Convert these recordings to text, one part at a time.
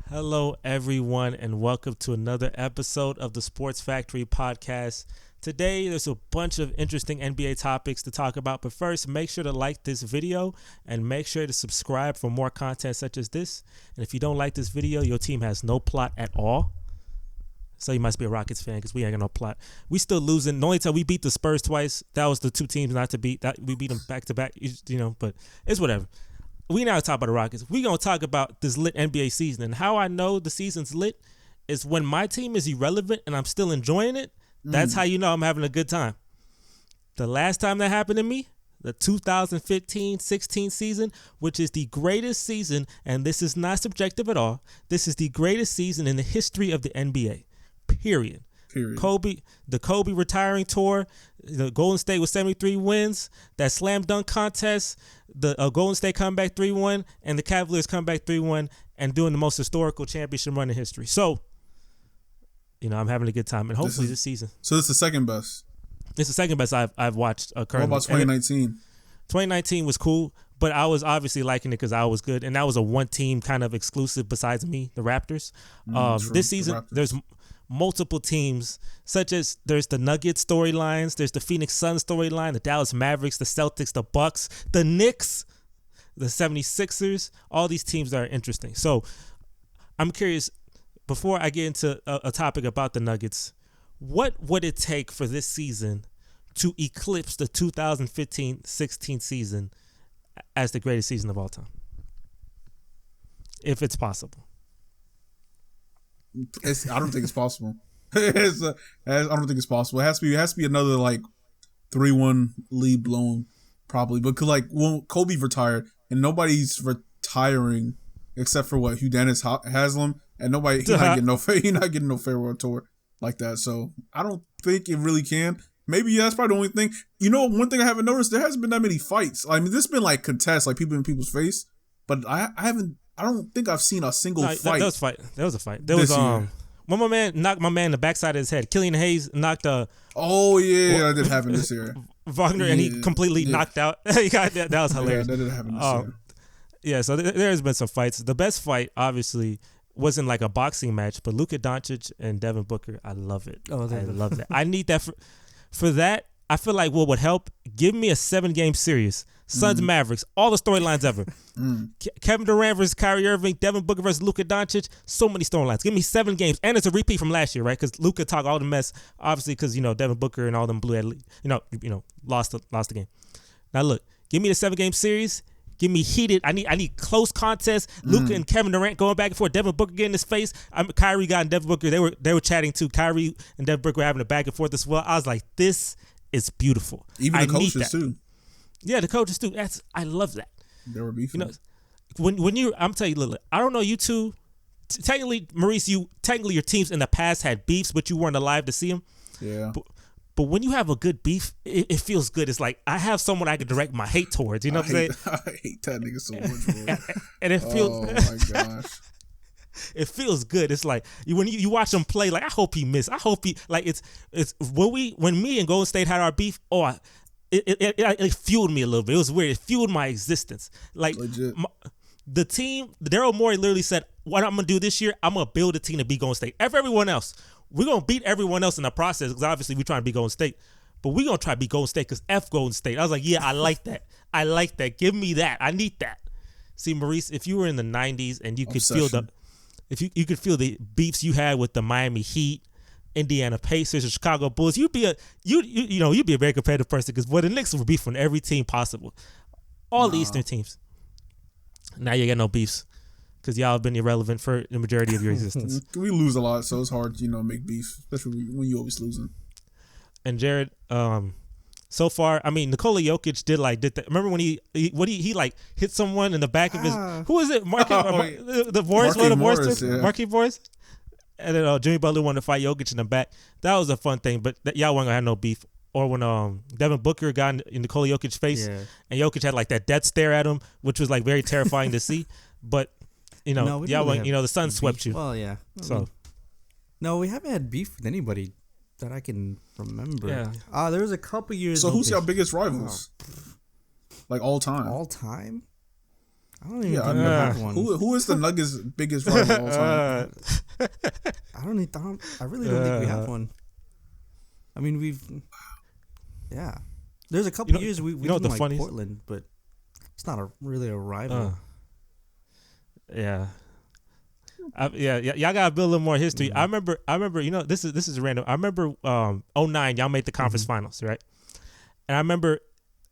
Hello, everyone, and welcome to another episode of the Sports Factory podcast. Today, there's a bunch of interesting NBA topics to talk about, but first, make sure to like this video and make sure to subscribe for more content such as this. And if you don't like this video, your team has no plot at all. So you must be a Rockets fan because we ain't got no plot. We still losing. The only time we beat the Spurs twice, that was the two teams not to beat. That we beat them back to back, but it's whatever. We now talk about the Rockets. We gonna talk about this lit NBA season, and how I know the season's lit is when my team is irrelevant and I'm still enjoying it. That's how you know I'm having a good time. The last time that happened to me, the 2015-16 season, which is the greatest season, and this is not subjective at all. This is the greatest season in the history of the NBA. Period. The Kobe retiring tour, the Golden State with 73 wins, that slam dunk contest, the Golden State come back 3-1, and the Cavaliers come back 3-1 and doing the most historical championship run in history. So, I'm having a good time, and hopefully this season. So this is the second best. It's the second best I've watched currently. What about 2019? 2019 was cool, but I was obviously liking it because I was good, and that was a one-team kind of exclusive besides me, the Raptors. This season, there's multiple teams, such as there's the Nuggets storylines, there's the Phoenix Suns storyline, the Dallas Mavericks, the Celtics, the Bucks, the Knicks, the 76ers, all these teams that are interesting. So I'm curious, before I get into a topic about the Nuggets, what would it take for this season to eclipse the 2015-16 season as the greatest season of all time? If it's possible. I don't think it's possible. I don't think it's possible. It has to be another 3-1 lead blown probably. But Kobe retired and nobody's retiring except for Hugh Dennis Haslam, and nobody he's not getting no farewell tour like that. So I don't think it really can. Maybe that's probably the only thing. One thing I haven't noticed, there hasn't been that many fights. I mean, there's been contests, people in people's face, but I don't think I've seen a single fight. There was a fight. There was when my man knocked my man in the backside of his head. Killian Hayes knocked Oh yeah, that did happen this year. Wagner, and he completely knocked out. He got that was hilarious. Yeah, that did happen this year. Yeah, so there has been some fights. The best fight, obviously, wasn't like a boxing match, but Luka Doncic and Devin Booker. I love it. I love that. I need that for that. I feel like what would help, give me a 7-game series. Suns Mavericks, all the storylines ever. Kevin Durant versus Kyrie Irving, Devin Booker versus Luka Doncic, so many storylines. Give me 7 games, and it's a repeat from last year, right? Because Luka talked all the mess, obviously, because Devin Booker and all them blew that lead, lost the game. Now look, give me the 7-game series. Give me heated. I need close contests. Luka and Kevin Durant going back and forth. Devin Booker getting his face. Kyrie got and Devin Booker. They were chatting too. Kyrie and Devin Booker were having a back and forth as well. I was like, this is beautiful. Even the coaches too. Yeah, the coaches too. I love that. They were beefing. I'm telling you, look, I don't know you two. Technically, Maurice, your teams in the past had beefs, but you weren't alive to see them. Yeah. But when you have a good beef, it feels good. It's like I have someone I can direct my hate towards. You know what I'm saying? I hate that nigga so much, bro. and it feels. Oh my gosh. It feels good. It's like when you watch him play. Like I hope he missed. I hope he it's when me and Golden State had our beef. It fueled me a little bit. It was weird. It fueled my existence. The team, Daryl Morey literally said, "What I'm gonna do this year, I'm gonna build a team to beat Golden State. Everyone else, we're gonna beat everyone else in the process because obviously we're trying to beat Golden State, but we're gonna try to beat Golden State because F Golden State." I was like, "Yeah, I like that. I like that. Give me that. I need that." See, Maurice, if you were in the '90s and you could feel you could feel the beefs you had with the Miami Heat, Indiana Pacers, or Chicago Bulls, you'd be a very competitive person because the Knicks would beef on every team possible, all the Eastern teams. Now you got no beefs because y'all have been irrelevant for the majority of your existence. We lose a lot, so it's hard, make beef, especially when you always losing. And Jared, so far, I mean, Nikola Jokic did that. Remember when he hit someone in the back of his, who was it? The Morris, Marquise Morris. And then Jimmy Butler wanted to fight Jokic in the back. That was a fun thing, but y'all weren't gonna have no beef. Or when Devin Booker got in Nikola Jokic's face, and Jokic had that death stare at him, which was very terrifying to see. But the Suns swept you. Well, yeah. No, we haven't had beef with anybody that I can remember. Yeah. There was a couple years. So who's your biggest rivals? All time? All time? I don't even think we have one. Who is the Nuggets' biggest rival of all time? I really don't think we have one. I mean, there's a couple years we didn't like funniest? Portland, but it's not really a rival. Yeah. Y'all gotta build a little more history. I remember. This is random. I remember 2009. Y'all made the conference finals, right? And I remember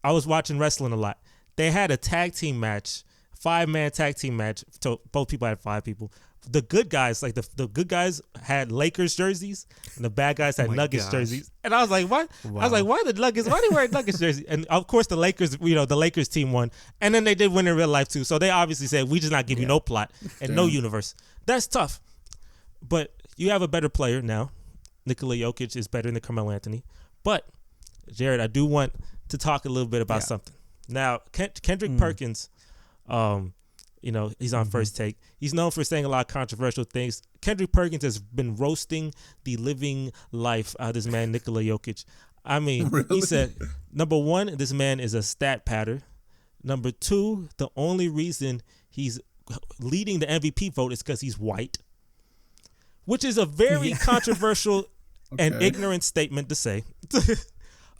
I was watching wrestling a lot. They had a tag team match, 5-man tag team match. So both people had 5 people. The good guys, like the good guys, had Lakers jerseys, and the bad guys had Nuggets jerseys. And I was like, what? Wow. I was like, why the Nuggets? Why they wear Nuggets jerseys? And of course, the Lakers, the Lakers team won. And then they did win in real life too. So they obviously said, we just not give you no plot and no universe. That's tough. But you have a better player now. Nikola Jokic is better than Carmelo Anthony. But Jared, I do want to talk a little bit about something. Now, Kendrick Perkins, he's on First Take. He's known for saying a lot of controversial things. Kendrick Perkins has been roasting the living life out of this man, Nikola Jokic. I mean, He said, number 1, this man is a stat patter. Number 2, the only reason he's leading the MVP vote is because he's white, which is a very controversial and ignorant statement to say.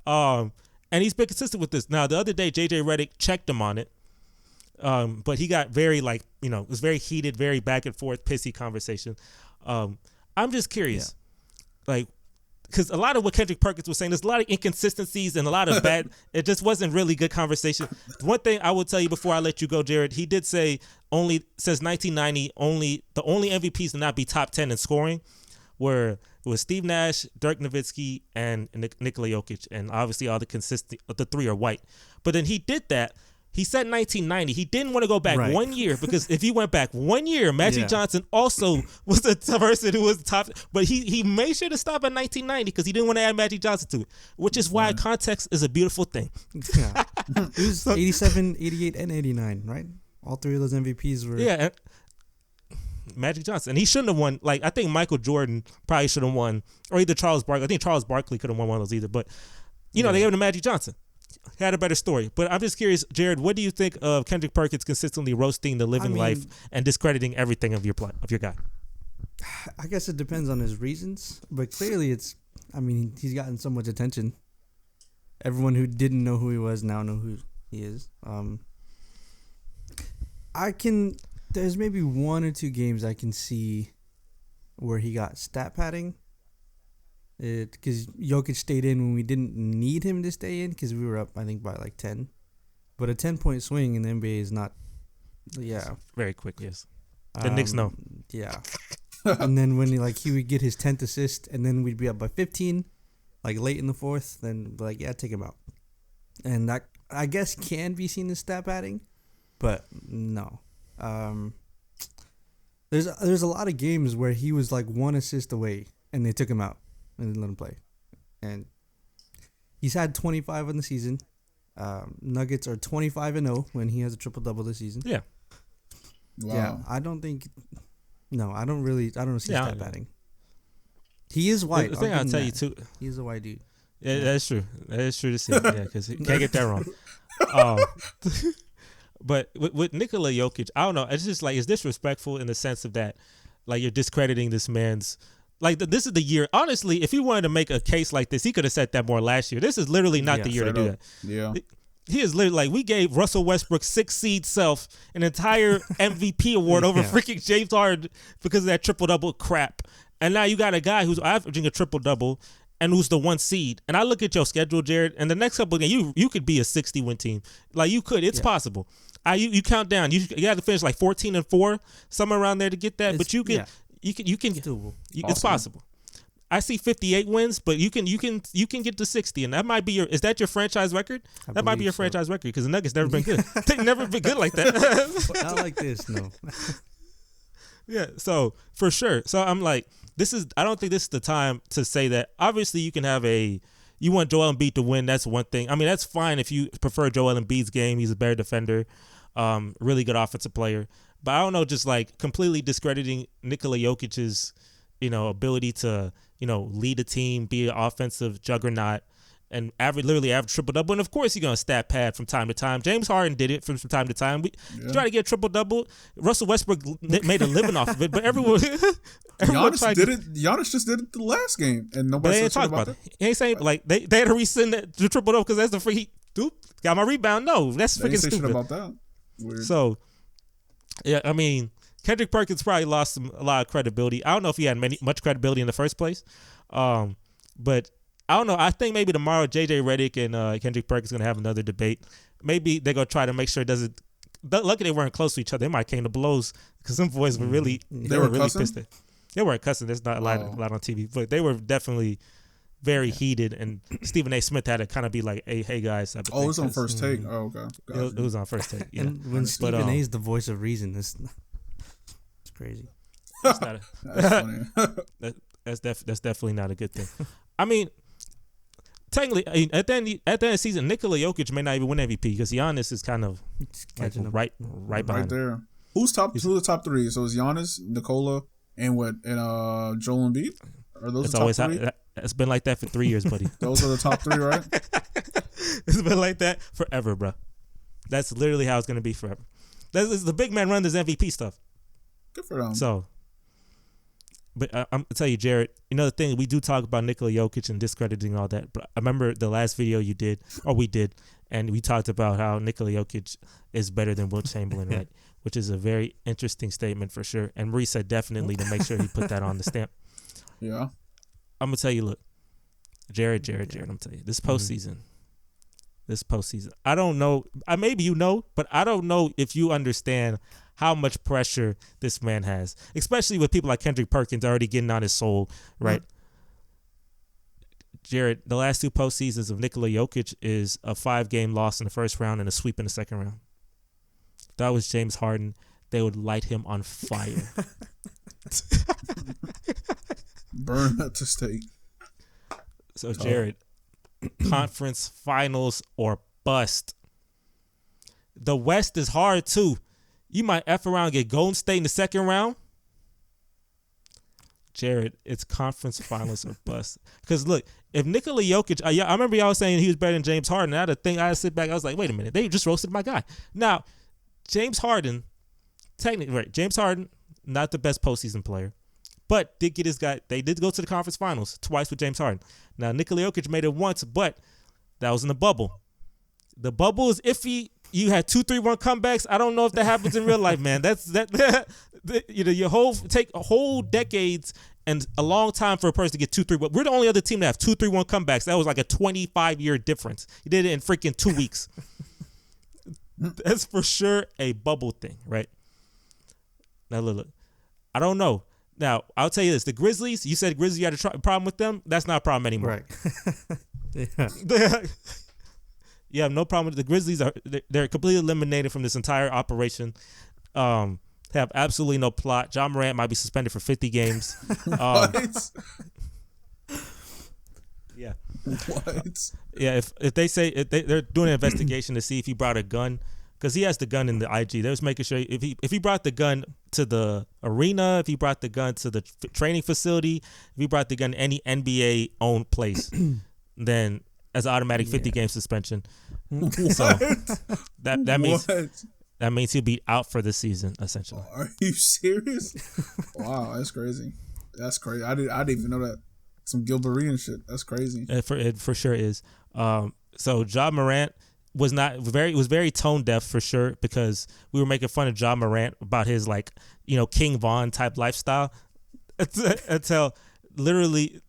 And he's been consistent with this. Now, the other day, JJ Redick checked him on it. But he got very it was very heated, very back and forth, pissy conversation. I'm just curious, because a lot of what Kendrick Perkins was saying, there's a lot of inconsistencies and a lot of bad. It just wasn't really good conversation. One thing I will tell you before I let you go, Jared, he did say since 1990 the only MVPs to not be top 10 in scoring it was Steve Nash, Dirk Nowitzki, and Nikola Jokic, and obviously all the 3 are white. But then he did that. He said 1990. He didn't want to go back 1 year because if he went back 1 year, Magic Johnson also was the person who was the top. But he made sure to stop at 1990 because he didn't want to add Magic Johnson to it, which is why context is a beautiful thing. Yeah. It was 87, 88, and 89, right? All 3 of those MVPs were... Yeah, Magic Johnson. And he shouldn't have won. I think Michael Jordan probably should have won, or either Charles Barkley. I think Charles Barkley could have won one of those either. But, they gave him to Magic Johnson. Had a better story. But I'm just curious, Jared, what do you think of Kendrick Perkins consistently roasting the living life and discrediting everything of your guy? I guess it depends on his reasons, but clearly he's gotten so much attention. Everyone who didn't know who he was now know who he is. There's maybe 1 or 2 games I can see where he got stat padding. Because Jokic stayed in when we didn't need him to stay in because we were up, I think, by 10. But a 10-point swing in the NBA is not, very quick, yes. The Knicks know. Yeah. And then when he would get his 10th assist and then we'd be up by 15, late in the 4th, then take him out. And that, I guess, can be seen as stat padding, but no. There's a lot of games where he was 1 assist away and they took him out and didn't let him play. And he's had 25 in the season. Nuggets are 25-0 when he has a triple-double this season. Yeah. Wow. Yeah, I don't see stat padding. He is white. The thing I'll tell you, too. He's a white dude. Yeah, that's true. That is true to say. Yeah, because you can't get that wrong. But with Nikola Jokic, I don't know. It's just it's disrespectful in the sense of that, you're discrediting this man's. This is the year. Honestly, if he wanted to make a case like this, he could have said that more last year. This is literally not the year to do that. Yeah. He is literally we gave Russell Westbrook's 6-seed self an entire MVP award over freaking James Harden because of that triple-double crap. And now you got a guy who's averaging a triple-double and who's the 1 seed. And I look at your schedule, Jared, and the next couple of games, you could be a 60-win team. You could. It's possible. You count down. You got to finish 14-4, somewhere around there to get that. But you can. Yeah. You can it's possible. I see 58 wins, but you can get to 60, and that might be is that your franchise record? That might be your franchise record because the Nuggets never been good. They've never been good like that. Not like this, no. Yeah, so for sure. So I'm I don't think this is the time to say that. Obviously, you can have you want Joel Embiid to win. That's one thing. I mean, that's fine if you prefer Joel Embiid's game. He's a better defender, really good offensive player. But I don't know, just completely discrediting Nikola Jokic's, ability to, lead a team, be an offensive juggernaut, and literally average triple-double. And, of course, you're going to stat pad from time to time. James Harden did it from time to time. We try to get a triple-double. Russell Westbrook made a living off of it, but everyone Giannis did it. Giannis just did it the last game, and nobody said shit about it. He ain't saying, like, they had to rescind the triple-double because that's the free got my rebound. No, that's freaking stupid. Shit about that. Weird. So, yeah, I mean, Kendrick Perkins probably lost a lot of credibility. I don't know if he had much credibility in the first place. But I don't know. I think maybe tomorrow JJ Redick and Kendrick Perkins going to have another debate. Maybe they're going to try to make sure it doesn't. Luckily, they weren't close to each other. They might came to blows because some boys were really they were really pissed. They weren't cussing. There's not a lot on TV, but they were definitely very heated. And Stephen A. Smith had to kind of be like, "Hey guys." It was on First Take. Oh, okay. It was on First Take. Yeah. And when Stephen A. is the voice of reason, it's crazy. It's not that's funny. That's definitely not a good thing. I mean, technically, at the end of the season, Nikola Jokic may not even win MVP because Giannis is kind of like right behind there. Him. Who's the top three? So it's Giannis, Nikola, and Joel Embiid? Are those the top three? It's been like that for 3 years, buddy. Those are the top three, right? It's been like that forever, bro. That's literally how it's going to be forever. That's the big man run this MVP stuff. Good for them. So, but I'm going to tell you, Jared, the thing, we do talk about Nikola Jokic and discrediting all that, but I remember the last video we did, and we talked about how Nikola Jokic is better than Wilt Chamberlain, right? Which is a very interesting statement for sure. And Maurice said definitely to make sure he put that on the stamp. Yeah. I'm going to tell you, look, Jared, I'm going to tell you, this postseason, I don't know, maybe but I don't know if you understand how much pressure this man has, especially with people like Kendrick Perkins already getting on his soul, right? Jared, the last two postseasons of Nikola Jokic is a 5-game loss in the first round and a sweep in the second round. If that was James Harden, they would light him on fire. Burn at the stake. So, Jared, conference finals or bust. The West is hard, too. You might F around and get Golden State in the second round. Jared, it's conference finals or bust. Because, look, if Nikola Jokic, I remember y'all saying he was better than James Harden. I had to think, I had to sit back. I was like, wait a minute. They just roasted my guy. Now, James Harden, James Harden, not the best postseason player, but did get his guy. They did go to the conference finals twice with James Harden. Now, Nikola Jokic made it once, but that was in the bubble. The bubble is iffy. You had 2-3-1 comebacks. I don't know if that happens in real life, man. Take a whole decades and a long time for a person to get 2-3. But we're the only other team that have 2-3-1 comebacks. That was like a 25-year difference. You did it in freaking 2 weeks. That's for sure a bubble thing, right? Now look, I don't know. Now I'll tell you this: the Grizzlies. You said Grizzlies, you had a problem with them. That's not a problem anymore. Right. Yeah. You have no problem with the Grizzlies. They're completely eliminated from this entire operation. Have absolutely no plot. John Morant might be suspended for 50 games. What? Yeah. What? Yeah. If they say they're doing an investigation to see if he brought a gun, because he has the gun in the IG. They're just making sure if he brought the gun to the arena, if he brought the gun to the training facility, if he brought the gun to any NBA owned place, then as an automatic 50-game suspension. So that means he'll be out for the season essentially. Are you serious? Wow, that's crazy. That's crazy. I didn't even know that. Some Gilbertian shit. That's crazy. It for sure is. So Ja Morant was very tone deaf for sure, because we were making fun of Ja Morant about his King Von type lifestyle until Steven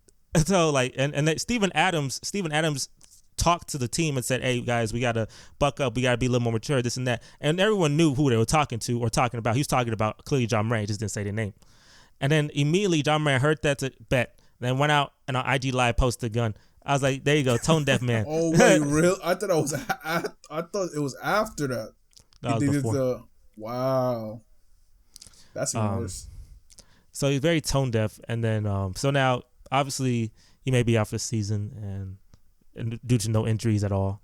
Adams talked to the team and said, "Hey guys, we gotta buck up. We gotta be a little more mature. This and that." And everyone knew who they were talking to or talking about. He was talking about clearly Ja Morant. He just didn't say their name. And then immediately Ja Morant heard that to bet. Then went out and on IG Live posted a gun. I was like, there you go, tone deaf man. Oh wait, real? I thought it was after that. That was before. Wow, that's even worse. So he's very tone deaf, and then so now obviously he may be out for the season and due to no injuries at all.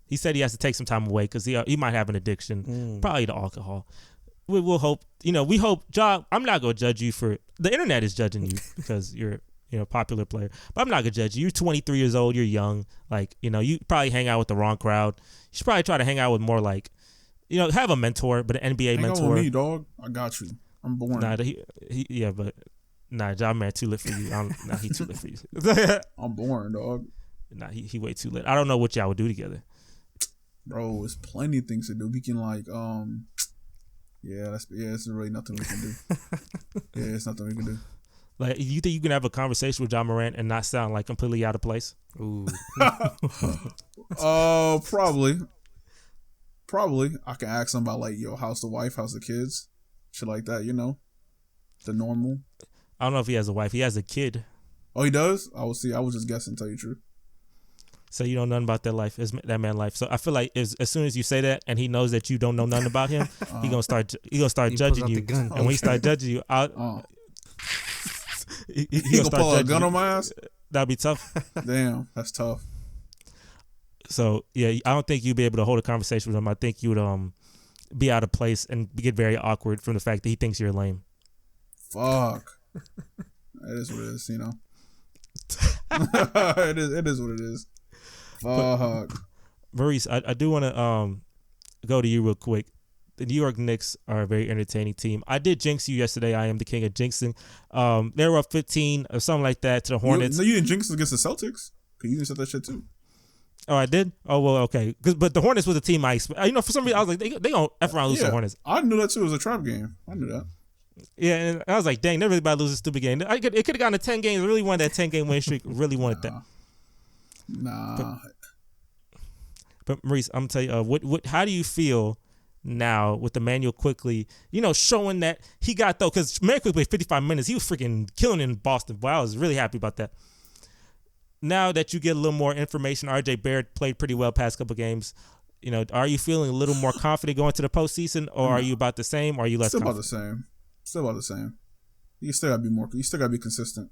He said he has to take some time away because he might have an addiction, probably to alcohol. We'll hope, we hope. Ja, I'm not gonna judge you for the internet is judging you because you're popular player. But I'm not gonna judge you. You're 23 years old. You're young. Like, you probably hang out with the wrong crowd. You should probably try to hang out with more like, have a mentor, but an NBA mentor. Hang out with me, dog. I got you. I'm boring. But John Man too lit for you. He too lit for you. I'm boring, dog. Nah, he way too lit. I don't know what y'all would do together. Bro, there's plenty of things to do. We can it's really nothing we can do. Yeah, it's nothing we can do. Like, you think you can have a conversation with John Morant and not sound like completely out of place? Ooh. Probably. I can ask him about like, yo, how's the wife, how's the kids, shit like that. The normal. I don't know if he has a wife. He has a kid. Oh, he does? I will see. I was just guessing. Tell you the truth. So you know nothing about that life, that man's life. So I feel like as soon as you say that, and he knows that you don't know nothing about him, he gonna start judging you. And when he start judging you, he gonna pull a gun on my ass. That'd be tough. Damn, that's tough. So yeah, I don't think you'd be able to hold a conversation with him. I think you would be out of place and get very awkward from the fact that he thinks you're lame. Fuck. It is what it is. It is what it is. Fuck. Maurice, I do want to go to you real quick. The New York Knicks are a very entertaining team. I did jinx you yesterday. I am the king of jinxing. They were up 15 or something like that to the Hornets. You didn't jinx against the Celtics? Because you said that shit too. Oh, I did? Oh, well, okay. But the Hornets was a team I expect. For some reason, I was like, they going to F around lose the Hornets. I knew that too. It was a trap game. I knew that. Yeah, and I was like, dang, they're really about to lose a stupid game. It could have gone to 10 games. I really wanted that 10-game win streak. Really wanted that. Nah. But Maurice, I'm going to tell you, how do you feel now with Emmanuel Quickly, showing that he got, though, because Emmanuel Quickly played 55 minutes. He was freaking killing in Boston. Boy, I was really happy about that. Now that you get a little more information, RJ Barrett played pretty well past couple games. Are you feeling a little more confident going to the postseason, or are you about the same, or are you less confident? Still about the same. You still gotta be more. You still gotta be consistent.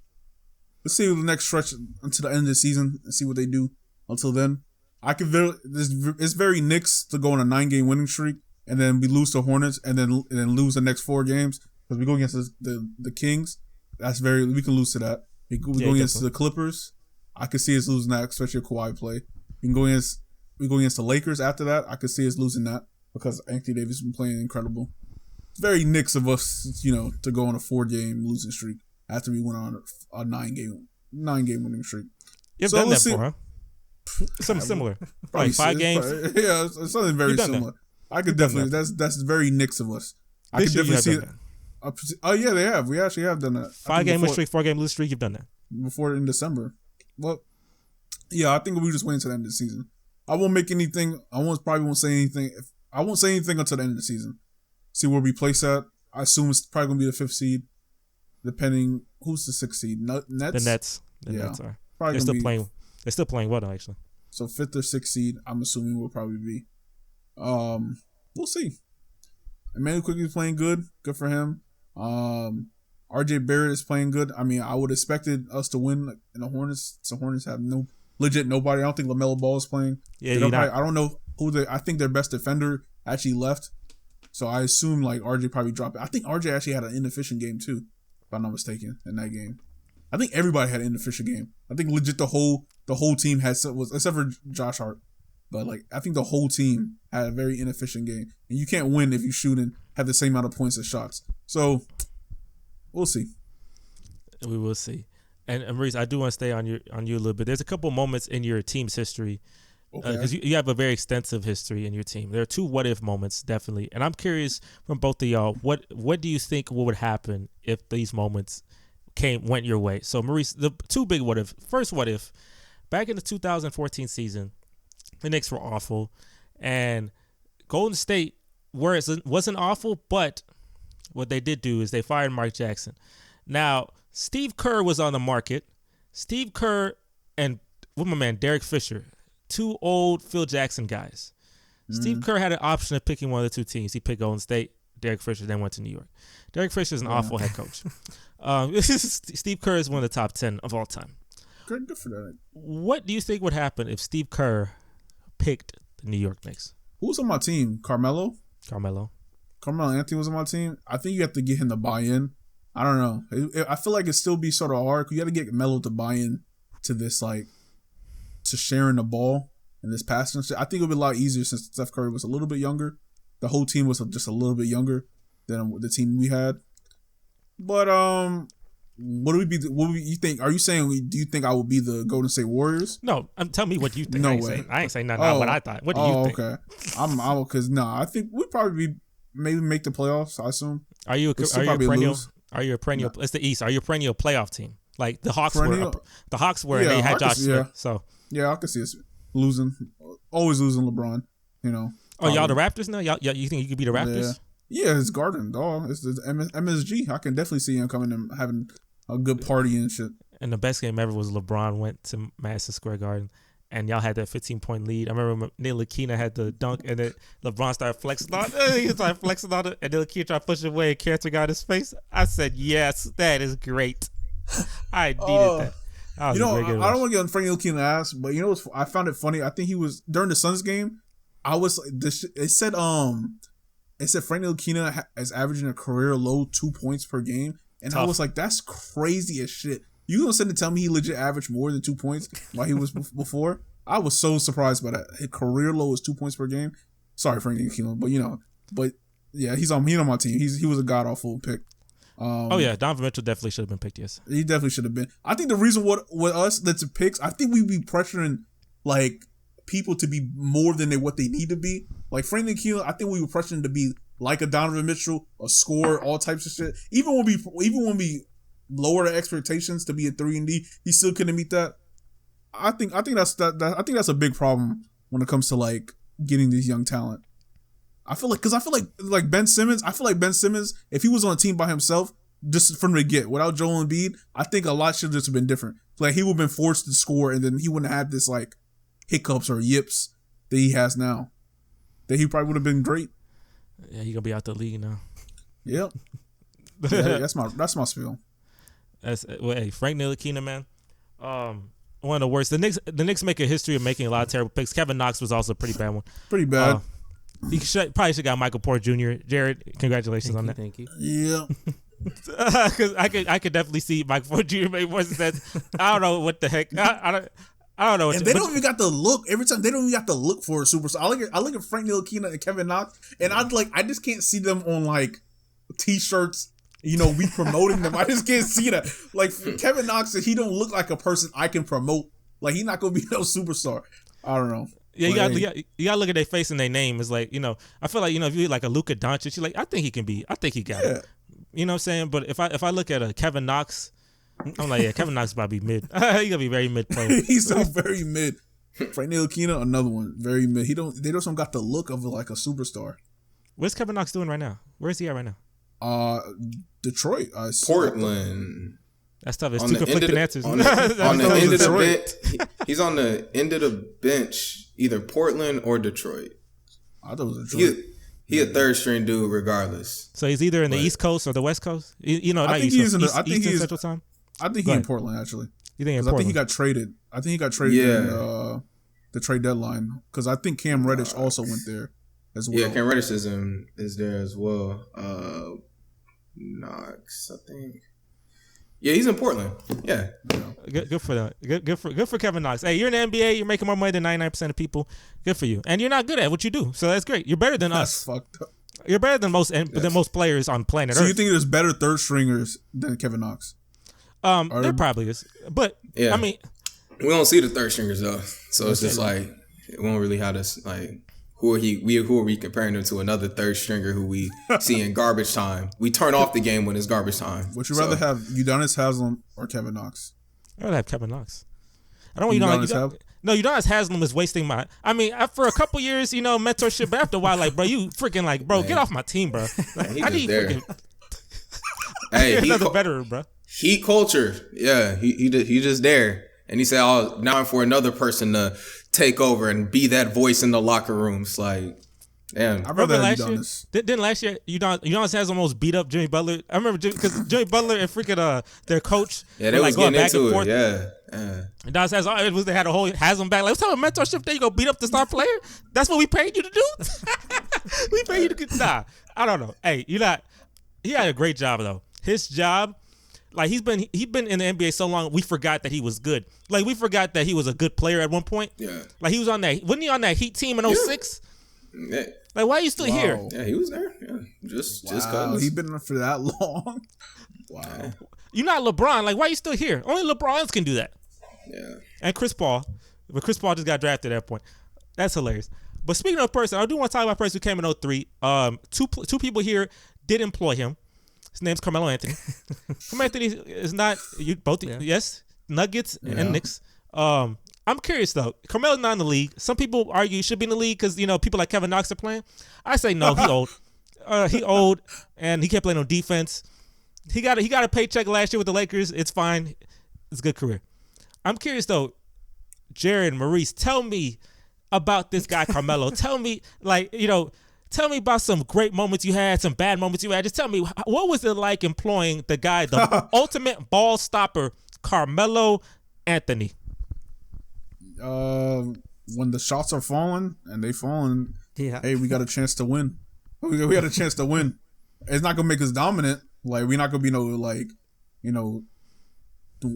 Let's see the next stretch until the end of the season and see what they do. Until then, it's very Knicks to go on a 9-game winning streak and then we lose to Hornets and then lose the next 4 games because we go against the Kings. We can lose to that. We go against the Clippers. I could see us losing that, especially if Kawhi play. We go against the Lakers after that. I could see us losing that because Anthony Davis has been playing incredible. It's very Knicks of us, to go on a 4-game losing streak after we went on a 9-game winning streak. You've done that before, huh? Something similar. Probably 5 games. It's something very similar. I could definitely. That's very Knicks of us. I could definitely see it. Oh yeah, they have. We actually have done that. 5-game win streak, 4-game losing streak. You've done that before in December. Well, yeah, I think we just wait until the end of the season. I won't make anything. Probably won't say anything. I won't say anything until the end of the season. See where we place at. I assume it's probably gonna be the 5th seed, depending who's the 6th seed. Nets. The Nets. The Nets are. They're still playing. They're still playing well, actually. So 5th or 6th seed, I'm assuming will probably be. We'll see. Emmanuel Quickly is playing good. Good for him. RJ Barrett is playing good. I mean, I would expected us to win in the Hornets. So Hornets have nobody. I don't think LaMelo Ball is playing. Yeah, I don't know who I think their best defender actually left. So I assume like RJ probably dropped it. I think RJ actually had an inefficient game too, if I'm not mistaken, in that game. I think everybody had an inefficient game. I think legit the whole team was except for Josh Hart. But like I think the whole team had a very inefficient game. And you can't win if you shoot and have the same amount of points as shots. So we'll see. We will see. And Maurice, I do want to stay on you a little bit. There's a couple moments in your team's history because you have a very extensive history in your team. There are 2 what if moments, definitely. And I'm curious from both of y'all, what do you think would happen if these moments went your way? So Maurice, the 2 big what if. First what if, back in the 2014 season, the Knicks were awful, and Golden State wasn't awful, but what they did do is they fired Mark Jackson. Now, Steve Kerr was on the market. Steve Kerr and with my man Derek Fisher, 2 old Phil Jackson guys. Steve Kerr had an option of picking one of the 2 teams. He picked Golden State. Derek Fisher then went to New York. Derek Fisher is an awful head coach. Steve Kerr is one of the top 10 of all time. Good for that. What do you think would happen if Steve Kerr picked the New York Knicks? Who was on my team? Carmelo Anthony was on my team. I think you have to get him to buy in I don't know. I feel like it still be sort of hard. You got to get Melo to buy in to this, like, to sharing the ball and this passing shit. I think it would be a lot easier since Steph Curry was a little bit younger. The whole team was just a little bit younger than the team we had. But what you think? Are you saying? Do you think I will be the Golden State Warriors? No, tell me what you think. No I ain't way. I ain't saying nothing about what I thought. What do you think? Okay. I think we'd probably be maybe make the playoffs. I assume. Are you a perennial? Lose. Are you a perennial? No. It's the East. Are you a perennial playoff team? Like the Hawks perennial? were. The Hawks were. And they had Josh Smith. So yeah, I can see us losing. Always losing LeBron. You know. Oh, y'all the Raptors now? Y'all, you think you could be the Raptors? Yeah, it's Garden, dog. It's the MSG. I can definitely see him coming and having a good party and shit. And the best game ever was LeBron went to Madison Square Garden, and y'all had that 15-point lead. I remember Nikola had the dunk, and then LeBron started flexing on it. He started flexing on it, and Nikola tried to push it away, and Kendrick got his face. I said, yes, that is great. I needed that. I don't want to get on Frank Ntilikina's ass, but you know what's, I found it funny. I think he was, during the Suns game, I was like, it said Frank Ntilikina is averaging a career low 2 points per game. And tough. I was like, that's crazy as shit. You gonna sit and tell me he legit averaged more than 2 points while he was before? I was so surprised by that. His career low is 2 points per game. Sorry, Frank Ntilikina, but yeah, he's on my team. He was a god awful pick. Donovan Mitchell definitely should have been picked. Yes, he definitely should have been. I think the reason with us that's picks, I think we be pressuring like people to be more than what they need to be. Like Frank Ntilikina, I think we were pressuring to be like a Donovan Mitchell, a scorer, all types of shit. Even when we lower the expectations to be a 3-and-D, he still couldn't meet that. I think that's a big problem when it comes to like getting this young talent. I feel like Ben Simmons. I feel like Ben Simmons, if he was on a team by himself, just from the get without Joel Embiid, I think a lot should have just been different. Like he would have been forced to score, and then he wouldn't have this like hiccups or yips that he has now. That he probably would have been great. Yeah, he gonna be out the league now. Yep. Yeah, that's my spiel. Hey, Frank Ntilikina, man. One of the worst. The Knicks make a history of making a lot of terrible picks. Kevin Knox was also a pretty bad one. Pretty bad. He probably should got Michael Porter Jr. Jared, congratulations on that. Thank you. Yeah. Because I could definitely see Michael Porter Jr. make more sense. I don't know what the heck. I don't know. And they don't even got the look. Every time they don't even got the look for a superstar. I look at Frank Ntilikina and Kevin Knox, and I just can't see them on like T-shirts. We promoting them. I just can't see that. Like Kevin Knox, he don't look like a person I can promote. Like he's not gonna be no superstar. I don't know. Yeah, you gotta look at their face and their name. It's like, I feel like, if you like a Luka Doncic, you're like, I think he got it. You know what I'm saying? But if I look at a Kevin Knox, I'm like, yeah, Kevin Knox is about to be mid. He's gonna be very mid player. He's so very mid. Frank Ntilikina, another one, very mid. They don't got the look of like a superstar. What's Kevin Knox doing right now? Where is he at right now? Detroit. Portland. That's tough. It's two conflicting answers. On the end of the bench, he's on the end of the bench, either Portland or Detroit. I thought it was Detroit. He a third string dude regardless. So he's either in the East Coast or the West Coast. I think he's in Central Time. I think he's in Portland actually. You think in Portland? I think he got traded. In the trade deadline because I think Cam Reddish also went there as well. Yeah, Cam Reddish is there as well. Knox, I think. Yeah, he's in Portland. Yeah. Good for them. Good for Kevin Knox. Hey, you're in the NBA. You're making more money than 99% of people. Good for you. And you're not good at what you do, so that's great. You're better than us. That's fucked up. You're better than most players on planet Earth. So you think there's better third stringers than Kevin Knox? There probably is, but yeah. I mean, we don't see the third stringers though, so it's just like we don't really have this like. Who are we comparing him to another third stringer who we see in garbage time? We turn off the game when it's garbage time. Would you rather have Udonis Haslem or Kevin Knox? I'd rather have Kevin Knox. I don't want Udonis. No, Udonis Haslem is wasting my. I mean, for a couple years, mentorship. But after a while, like, bro, you freaking like, bro, get off my team, bro. Like, I need freaking. Hey, he's another veteran, bro. Heat culture, yeah. He just there, and he said, "Oh, now I'm for another person to take over and be that voice in the locker rooms." Like, damn. I'd rather have Udonis. Didn't last year Udonis has almost beat up Jimmy Butler? I remember because Jimmy Butler and freaking their coach, yeah, they was going getting back into and forth. It, yeah. Udonis has they had a whole Haslam back. Like, what type of mentorship there? You go beat up the star player? That's what we paid you to do? We paid you to get. Nah, I don't know. Hey, he had a great job though. his job. Like he's been in the NBA so long, we forgot that he was good. Like we forgot that he was a good player at one point. Yeah. Like he was on that. Wasn't he on that Heat team in 06? Yeah. Like why are you still here? Yeah, he was there. Yeah, just Wow, he been there for that long. Wow. You're not LeBron. Like why are you still here? Only LeBrons can do that. Yeah. And Chris Paul, but Chris Paul just got drafted at that point. That's hilarious. But speaking of a person, I do want to talk about a person who came in 03. Two people here did employ him. His name's Carmelo Anthony. Carmelo Anthony is not you both. Yeah. Yes, Nuggets and Knicks. I'm curious though. Carmelo's not in the league. Some people argue he should be in the league because people like Kevin Knox are playing. I say no. He old. He old and he can't play no defense. He got a paycheck last year with the Lakers. It's fine. It's a good career. I'm curious though. Jared, Maurice, tell me about this guy Carmelo. Tell me tell me about some great moments you had, some bad moments you had. Just tell me, what was it like employing the guy, the ultimate ball stopper, Carmelo Anthony? When the shots are falling and they falling, hey, we got a chance to win. We got a chance to win. It's not gonna make us dominant. Like we're not gonna be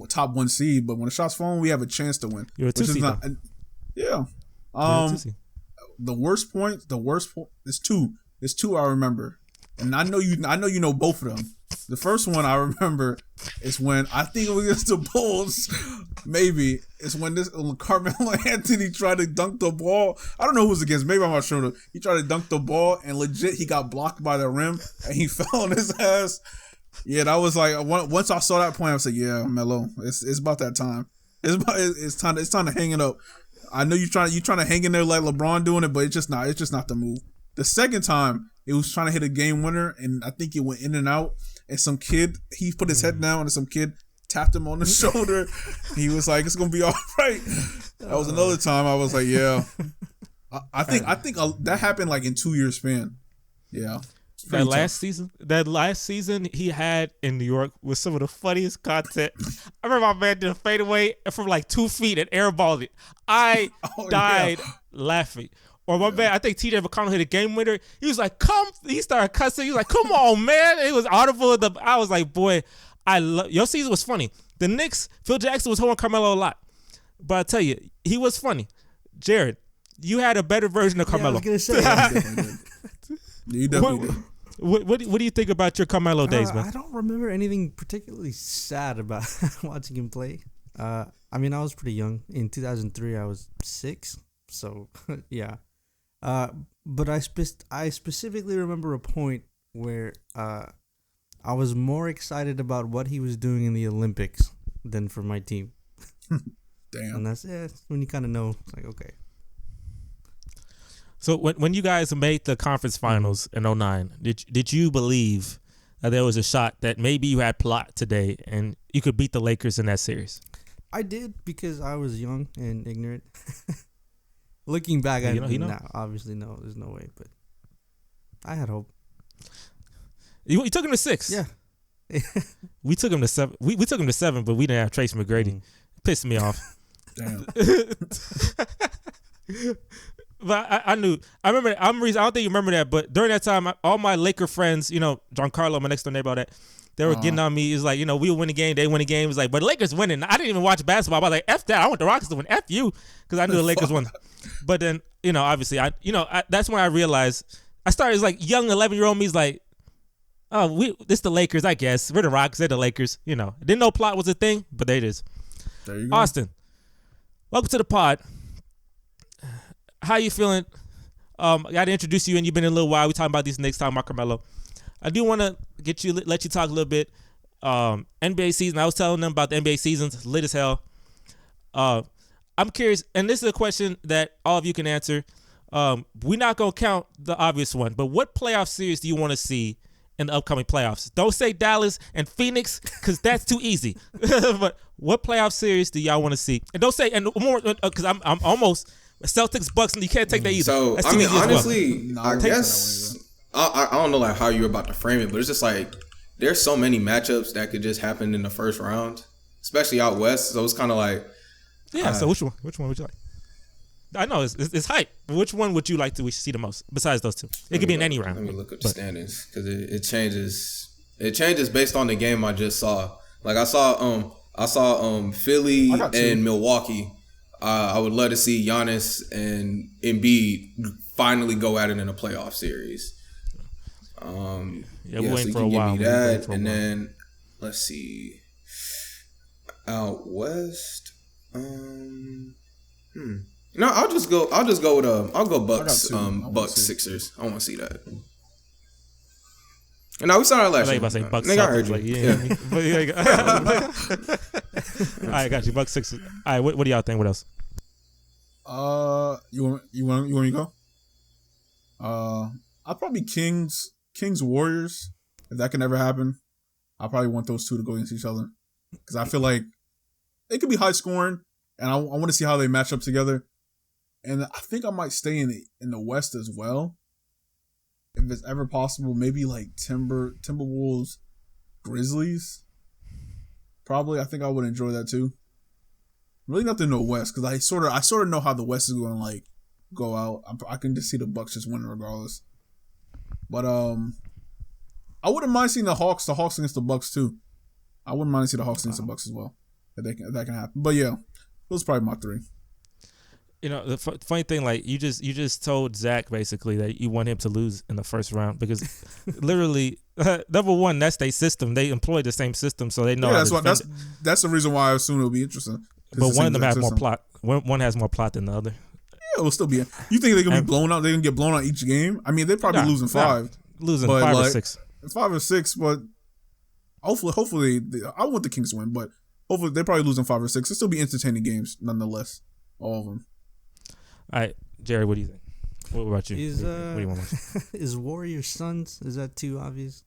top one seed. But when the shots falling, we have a chance to win. You're a two seed. Yeah. The worst point. There's two. There's two I remember, and I know you know both of them. The first one I remember is when I think it was against the Bulls. Maybe it's when Carmelo Anthony tried to dunk the ball. I don't know who it was against. Maybe I'm not sure. He tried to dunk the ball and legit he got blocked by the rim and he fell on his ass. Yeah, that was like once I saw that point, I was like, yeah, Melo, it's about that time. It's time to hang it up. I know you're trying to hang in there like LeBron doing it, but it's just not the move. The second time, it was trying to hit a game winner, and I think it went in and out. And some kid, he put his head down, and some kid tapped him on the shoulder. He was like, "It's gonna be all right." That was another time I was like, "Yeah." I think that happened like in 2 years span. Yeah. That last season he had in New York was some of the funniest content. I remember my man did a fadeaway from like 2 feet and airballed it. I died laughing. Or my man, I think TJ McConnell hit a game winner. He was like, he started cussing. He was like, come on, man. It was audible. I was like, boy, your season was funny. The Knicks, Phil Jackson was holding Carmelo a lot. But I tell you, he was funny. Jared, you had a better version of Carmelo. Yeah, I was going to say. You definitely did. What do you think about your Carmelo days, man? I don't remember anything particularly sad about watching him play. I was pretty young. In 2003, I was 6. So, yeah. But I specifically remember a point where I was more excited about what he was doing in the Olympics than for my team. Damn. And that's when you kind of know, it's like, okay. So when you guys made the conference finals in 2009, did you believe that there was a shot that maybe you had plot today and you could beat the Lakers in that series? I did because I was young and ignorant. Looking back, now, obviously, no, there's no way, but I had hope. You took him to 6. Yeah. We took him to 7. We took him to 7, but we didn't have Trace McGrady. Pissed me off. Damn. But I remember that. I don't think you remember that, but during that time, all my Laker friends, Giancarlo, my next door neighbor, all that, they were getting on me. It was like, we would win a game, they win a game. It was like, but the Lakers winning. I didn't even watch basketball. I was like, F that. I want the Rockets to win. F you. Because I knew the Lakers won. But then, obviously, that's when I realized, I started as like young 11-year-old me's like, oh, this the Lakers, I guess. We're the Rockets, they're the Lakers. Didn't know plot was a thing, but they is. There you go. Austin, welcome to the pod. How you feeling? I got to introduce you, and you've been in a little while. We talking about these Knicks, talking about Carmelo. I do want to let you talk a little bit. NBA season. I was telling them about the NBA seasons. Lit as hell. I'm curious, and this is a question that all of you can answer. We're not gonna count the obvious one, but what playoff series do you want to see in the upcoming playoffs? Don't say Dallas and Phoenix, because that's too easy. But what playoff series do y'all want to see? And don't say more, because I'm almost. Celtics, Bucks, and you can't take that either. So, honestly, I guess, I don't know like how you're about to frame it, but it's just like, there's so many matchups that could just happen in the first round, especially out west. So it's kind of like, yeah. So which one would you like? I know it's hype. Which one would you like to see the most besides those two? It could be in any round. Let me look up the standings because it changes It changes based on the game I just saw. Like I saw Philly and Milwaukee. I would love to see Giannis and Embiid finally go at it in a playoff series. We're so waiting you for a can give while. me that, and then let's see. Out west. No, I'll just go with I'll go Bucks. Bucks Sixers. I want to see that. And now we started last year. I say Bucks. Nigga, I heard you. Like, all right, got you. Bucks Sixers. All right, what do y'all think? What else? You want me to go? I'll probably Kings Warriors. If that can ever happen, I probably want those two to go against each other because I feel like it could be high scoring, and I want to see how they match up together. And I think I might stay in the West as well, if it's ever possible. Maybe like Timberwolves, Grizzlies. Probably, I think I would enjoy that too. Really nothing in the West because I sort of know how the West is going to like go out. I can just see the Bucks just winning regardless. But I wouldn't mind seeing the Hawks against the Bucks too. I wouldn't mind seeing the Hawks against the Bucks as well. If that can happen. But yeah, those are probably my three. You know, the funny thing, like you just told Zach basically that you want him to lose in the first round because literally, number one, that's their system. They employ the same system, so they know. Yeah, that's the reason why I assume it'll be interesting. But one of them has more plot. One has more plot than the other. Yeah, it'll still be. You think they're gonna be blown out? They're gonna get blown out each game? I mean, they're probably losing 5. Losing 5 or 6. 5 or 6, but hopefully, I want the Kings to win, but hopefully they're probably losing 5 or 6. It'll still be entertaining games nonetheless. All of them. All right, Jerry, what do you think? What about you? What do you want? Is Warriors Suns? Is that too obvious?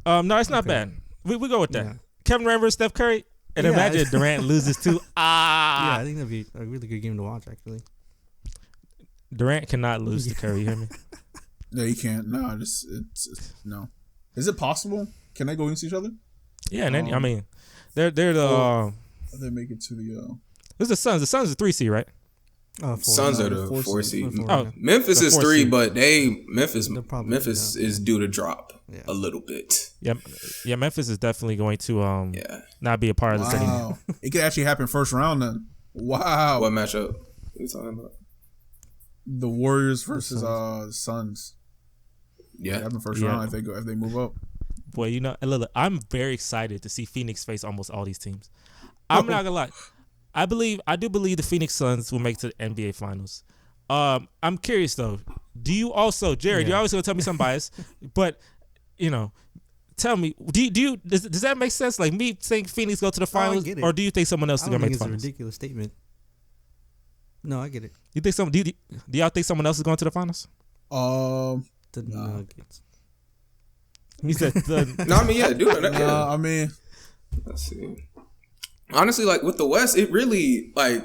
No, it's not bad. We go with that. Yeah. Kevin Durant versus Steph Curry, and imagine Durant loses too. Yeah, I think that'd be a really good game to watch. Actually, Durant cannot lose to Curry. You hear me? No, you can't. No, it's no. Is it possible? Can they go against each other? Yeah, and then I mean, they're the. They make it to the. This is the Suns. The Suns are 3 seed, right? Suns are the 4 seed. Memphis is 3, seed. But Memphis is due to drop a little bit. Yeah. Memphis is definitely going to not be a part of this anymore. It could actually happen first round then. Wow. What matchup are you talking about? The Warriors versus Suns. Yeah, happen first round if they move up. Boy, you know, look, I'm very excited to see Phoenix face almost all these teams. I'm not gonna lie. I do believe the Phoenix Suns will make it to the NBA Finals. I'm curious though. Do you also, Jared? You're always gonna tell me some bias, but you know, tell me. Does that make sense? Like me saying Phoenix go to the finals, or do you think someone else is gonna make the finals? It's a ridiculous statement. No, I get it. You think do y'all think someone else is going to the finals? The Nuggets. He said the. No, I mean dude. I mean, let's see. Honestly, like with the West, it really like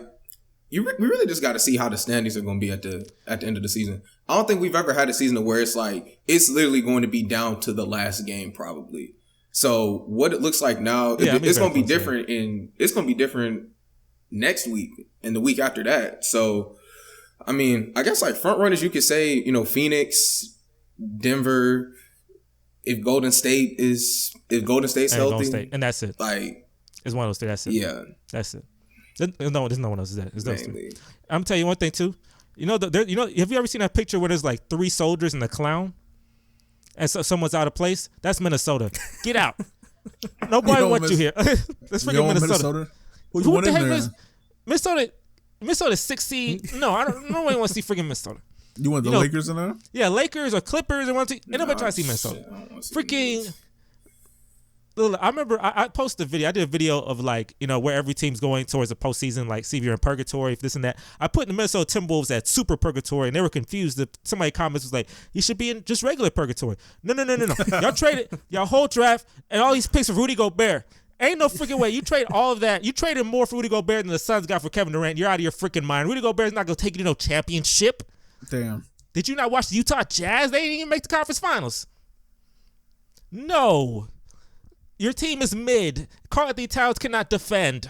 we really just got to see how the standings are going to be at the end of the season. I don't think we've ever had a season where it's like it's literally going to be down to the last game probably. So what it looks like now, it's going to be different it's going to be different next week and the week after that. So I mean, I guess like front runners, you could say, you know, Phoenix, Denver. If Golden State's healthy, Golden State, and that's it. Like. It's one of those three. That's it. Yeah. That's it. There's no one else. It's those three. I'm telling you one thing too. You know, have you ever seen that picture where there's like 3 soldiers and a clown, and so someone's out of place? That's Minnesota. Get out. Nobody wants you here. That's freaking Minnesota. Who what the heck is Minnesota? Minnesota's 6 seed. No, I don't. Nobody wants to see freaking Minnesota. You want the Lakers in there? Yeah, Lakers or Clippers and ain't nobody trying to see Minnesota. Freaking. I remember I posted a video. I did a video of like, you know, where every team's going towards the postseason, like see if you're in purgatory, if this and that. I put the Minnesota Timberwolves at super purgatory, and they were confused. Somebody comments was like, you should be in just regular purgatory. No. Y'all traded y'all whole draft and all these picks for Rudy Gobert. Ain't no freaking way. You trade all of that. You traded more for Rudy Gobert than the Suns got for Kevin Durant. You're out of your freaking mind. Rudy Gobert's not going to take you to no championship. Damn. Did you not watch the Utah Jazz? They didn't even make the conference finals. No. Your team is mid. Karl-Anthony Towns cannot defend.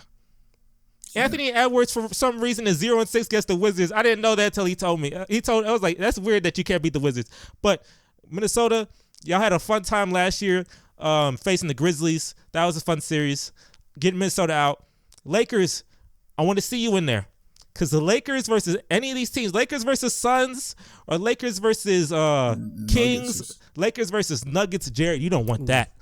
Yeah. Anthony Edwards, for some reason, is 0-6 against the Wizards. I didn't know that until he told me. I was like, that's weird that you can't beat the Wizards. But Minnesota, y'all had a fun time last year. facing the Grizzlies. That was a fun series. Getting Minnesota out. Lakers, I want to see you in there. Because the Lakers versus any of these teams, Lakers versus Suns or Lakers versus Kings, Lakers versus Nuggets, Jared, you don't want that.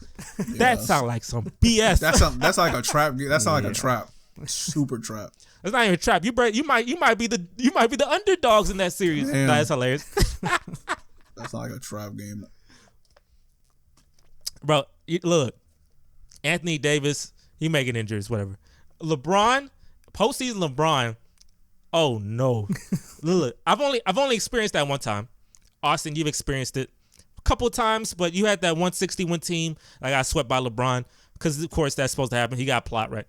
That sounds like some BS. That's like a trap. That sounds like a trap. Super trap. It's not even a trap. You might be the underdogs in that series. Damn. Nah, that's hilarious. That's like a trap game. Bro, look, Anthony Davis, he making injuries, whatever. LeBron, postseason LeBron. Oh no, look, I've only experienced that one time. Austin, you've experienced it a couple of times, but you had that 160 win team. I got swept by LeBron because of course that's supposed to happen. He got plot right.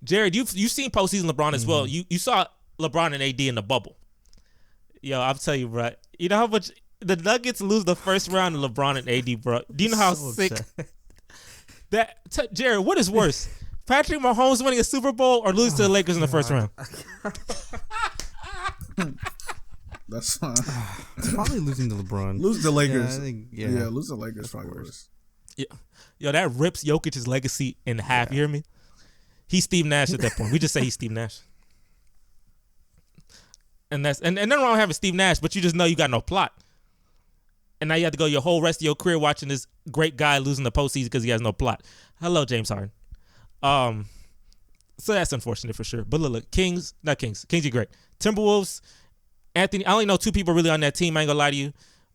Jared, you've seen postseason LeBron as well. You saw LeBron and AD in the bubble. Yo, I'll tell you, bro. You know how much the Nuggets lose the first round to LeBron and AD, bro. Do you know how sick Jared? What is worse? Patrick Mahomes winning a Super Bowl or losing to the Lakers in the first round? That's probably losing to LeBron. Lose the Lakers. Yeah, lose the Lakers probably worse. Yeah. Yo, that rips Jokic's legacy in half. You hear me? He's Steve Nash at that point. We just say he's Steve Nash. And nothing wrong with having Steve Nash, but you just know you got no plot. And now you have to go your whole rest of your career watching this great guy losing the postseason because he has no plot. Hello, James Harden. So that's unfortunate for sure. But look, Kings, you're great. Timberwolves, Anthony, I only know two people really on that team. I ain't gonna lie to you.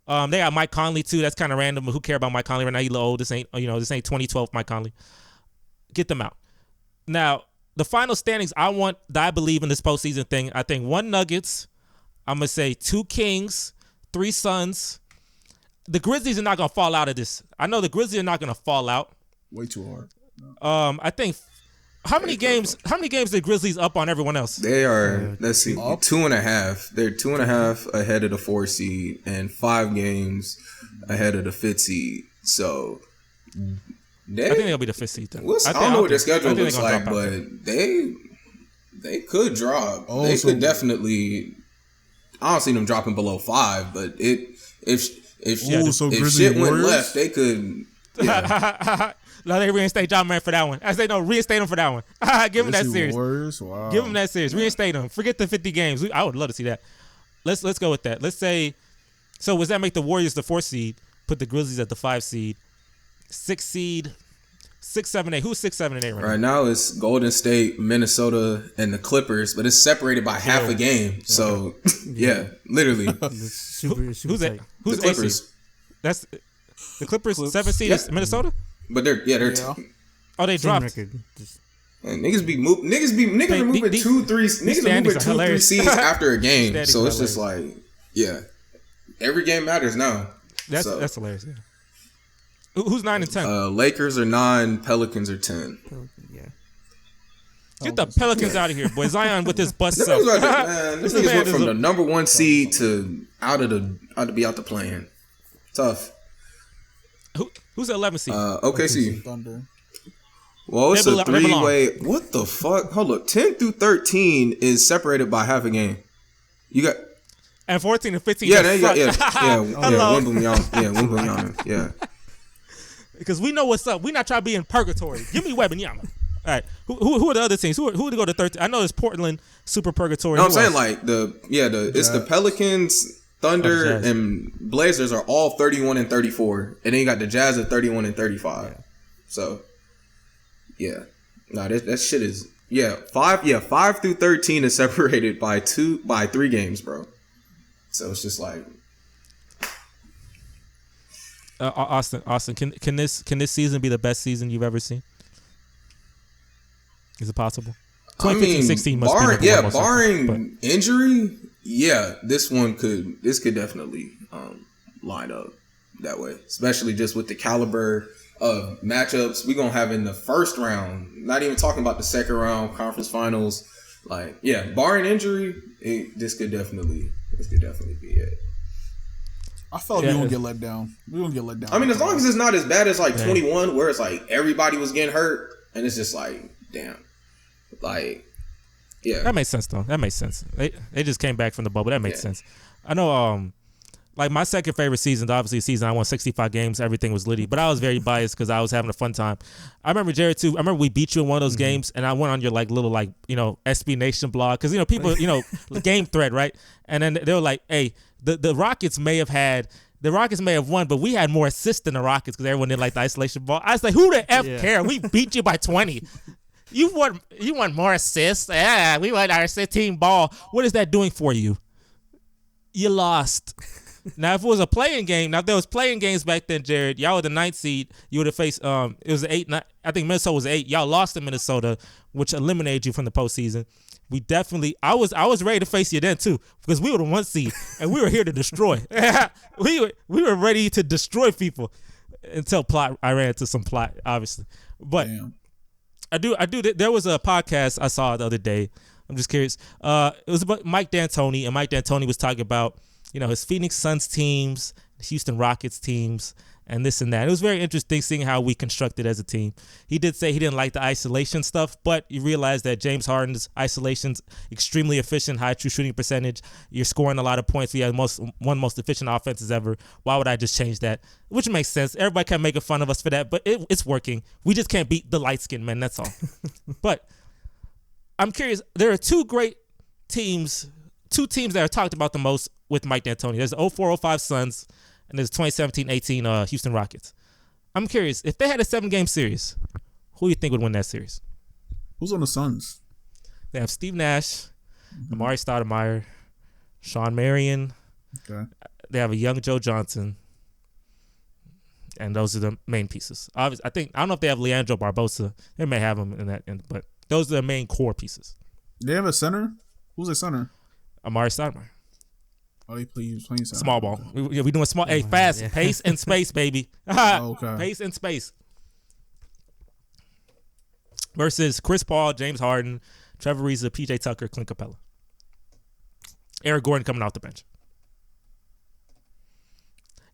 They got Mike Conley too. That's kind of random. But who care about Mike Conley right now? He's a little old. This ain't 2012 Mike Conley. Get them out. Now, the final standings I believe in this postseason thing. I think 1 Nuggets. I'm gonna say 2 Kings, 3 Suns. The Grizzlies are not gonna fall out of this. I know the Grizzlies are not gonna fall out. Way too hard. I think how many games the Grizzlies up on everyone else? They are, let's see, 2.5. They're 2.5 ahead of the 4 seed and 5 games ahead of the 5th seed. So I think they'll be the 5th seed then. I don't know what their schedule looks like, but they could drop. They could definitely. I don't see them dropping below 5, but if shit went left, they could. Yeah. No, they reinstate John Morant for that one. I say no, reinstate him for that one. Give him that series. Wow. Give him that series. Reinstate him. Forget the 50 games. I would love to see that. Let's go with that. Let's say. So, does that make the Warriors the 4th seed? Put the Grizzlies at the 5 seed. 6 seed. 6, 7, 8. Who's 6, 7, and 8 right now? Right now it's Golden State, Minnesota, and the Clippers, but it's separated by half a game. So yeah, literally. Super Who's tight. that? Who's the Clippers? 8 seed? That's the Clippers. 7 seed is Minnesota. But they're Oh, they Same dropped. record. Just, and niggas are moving 2, 3. Niggas are moving 2, 3 seeds after a game. So it's just like, yeah, every game matters now. That's hilarious. Yeah. Who's 9 and 10? Lakers are 9, Pelicans are 10. yeah. Get the Pelicans out of here, boy. Zion with his bust This up. niggas went from the number 1 seed to out to be out the play-in. Tough. Who's the 11th seed? OKC. Thunder. Well, it's a 3-way. What the fuck? Hold up. 10 through 13 is separated by half a game. You got. And 14 and 15. Yeah, Wembanyama. Yeah. Because we know what's up. We not trying to be in purgatory. Give me Wembanyama. All right. Who are the other teams? Who to go to 13? I know it's Portland, super purgatory. No, I'm saying like it's the Pelicans, Thunder, and Blazers are all 31 and 34, and then you got the Jazz at 31 and 35. Yeah. So, yeah, that shit is 5 through 13 is separated by 3 games, bro. So it's just like. Austin, can this season be the best season you've ever seen? Is it possible? 2015-16 must be barring injury, this could definitely line up that way, especially just with the caliber of matchups we gonna have in the first round. Not even talking about the second round conference finals. Like, barring injury, this could definitely be it. I felt we won't get let down. I mean, as long as it's not as bad as like 21, where it's like everybody was getting hurt, and it's just like, damn, like, yeah. That makes sense though. That makes sense. They just came back from the bubble. That makes sense. I know. like my second favorite season, obviously, season I won 65 games, everything was litty, but I was very biased because I was having a fun time. I remember Jared too. I remember we beat you in one of those games, and I went on your like little like SB Nation blog because people game thread, right? And then they were like, "Hey, the Rockets may have won, but we had more assists than the Rockets because everyone didn't like the isolation ball." I was like, "Who the f care? We beat you by 20. You want more assists? Yeah, we want our team ball. What is that doing for you? You lost." Now, if it was a playing game, if there was playing games back then, Jared, y'all were the 9th seed. You would have faced, it was 8. I think Minnesota was 8. Y'all lost to Minnesota, which eliminated you from the postseason. I was ready to face you then too, because we were the 1 seed and we were here to destroy. we were ready to destroy people until I ran into some plot, obviously. But damn. I do. There was a podcast I saw the other day. I'm just curious. It was about Mike D'Antoni, and Mike D'Antoni was talking about his Phoenix Suns teams, Houston Rockets teams, and this and that. It was very interesting seeing how we constructed as a team. He did say he didn't like the isolation stuff, but you realize that James Harden's isolation's extremely efficient, high true shooting percentage. You're scoring a lot of points. We have one most efficient offenses ever. Why would I just change that? Which makes sense. Everybody kept making fun of us for that, but it's working. We just can't beat the light-skinned men, that's all. But I'm curious. There are two teams that are talked about the most with Mike D'Antoni. There's the 04-05 Suns, and there's 2017-18 Houston Rockets. I'm curious, if they had a 7-game series, who do you think would win that series? Who's on the Suns? They have Steve Nash, Amari Stoudemire, Sean Marion. Okay. They have a young Joe Johnson. And those are the main pieces. Obviously, I don't know if they have Leandro Barbosa. They may have him in that end, but those are the main core pieces. They have a center? Who's a center? Amari Stoudemire. Oh, he playing center. Small ball. Okay. We doing small. Hey, fast. Yeah. Pace and space, baby. Okay. Pace and space. Versus Chris Paul, James Harden, Trevor Ariza, PJ Tucker, Clint Capella. Eric Gordon coming off the bench.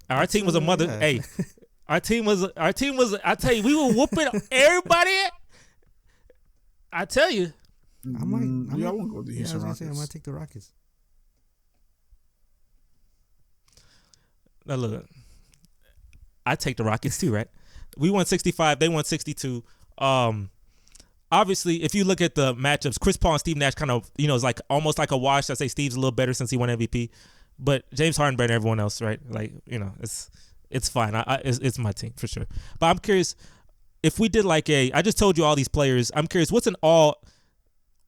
Our team was a mother. Yeah. Hey, our team was. I tell you, we were whooping everybody. I tell you. I won't go to the Houston Rockets. I might take the Rockets. Now look, I take the Rockets too, right? We won 65, they won 62. Obviously, if you look at the matchups, Chris Paul and Steve Nash kind of, is like almost like a wash. I say Steve's a little better since he won MVP, but James Harden better than everyone else, right? Like, it's fine. It's my team for sure. But I'm curious if we did like I just told you all these players. I'm curious, what's an all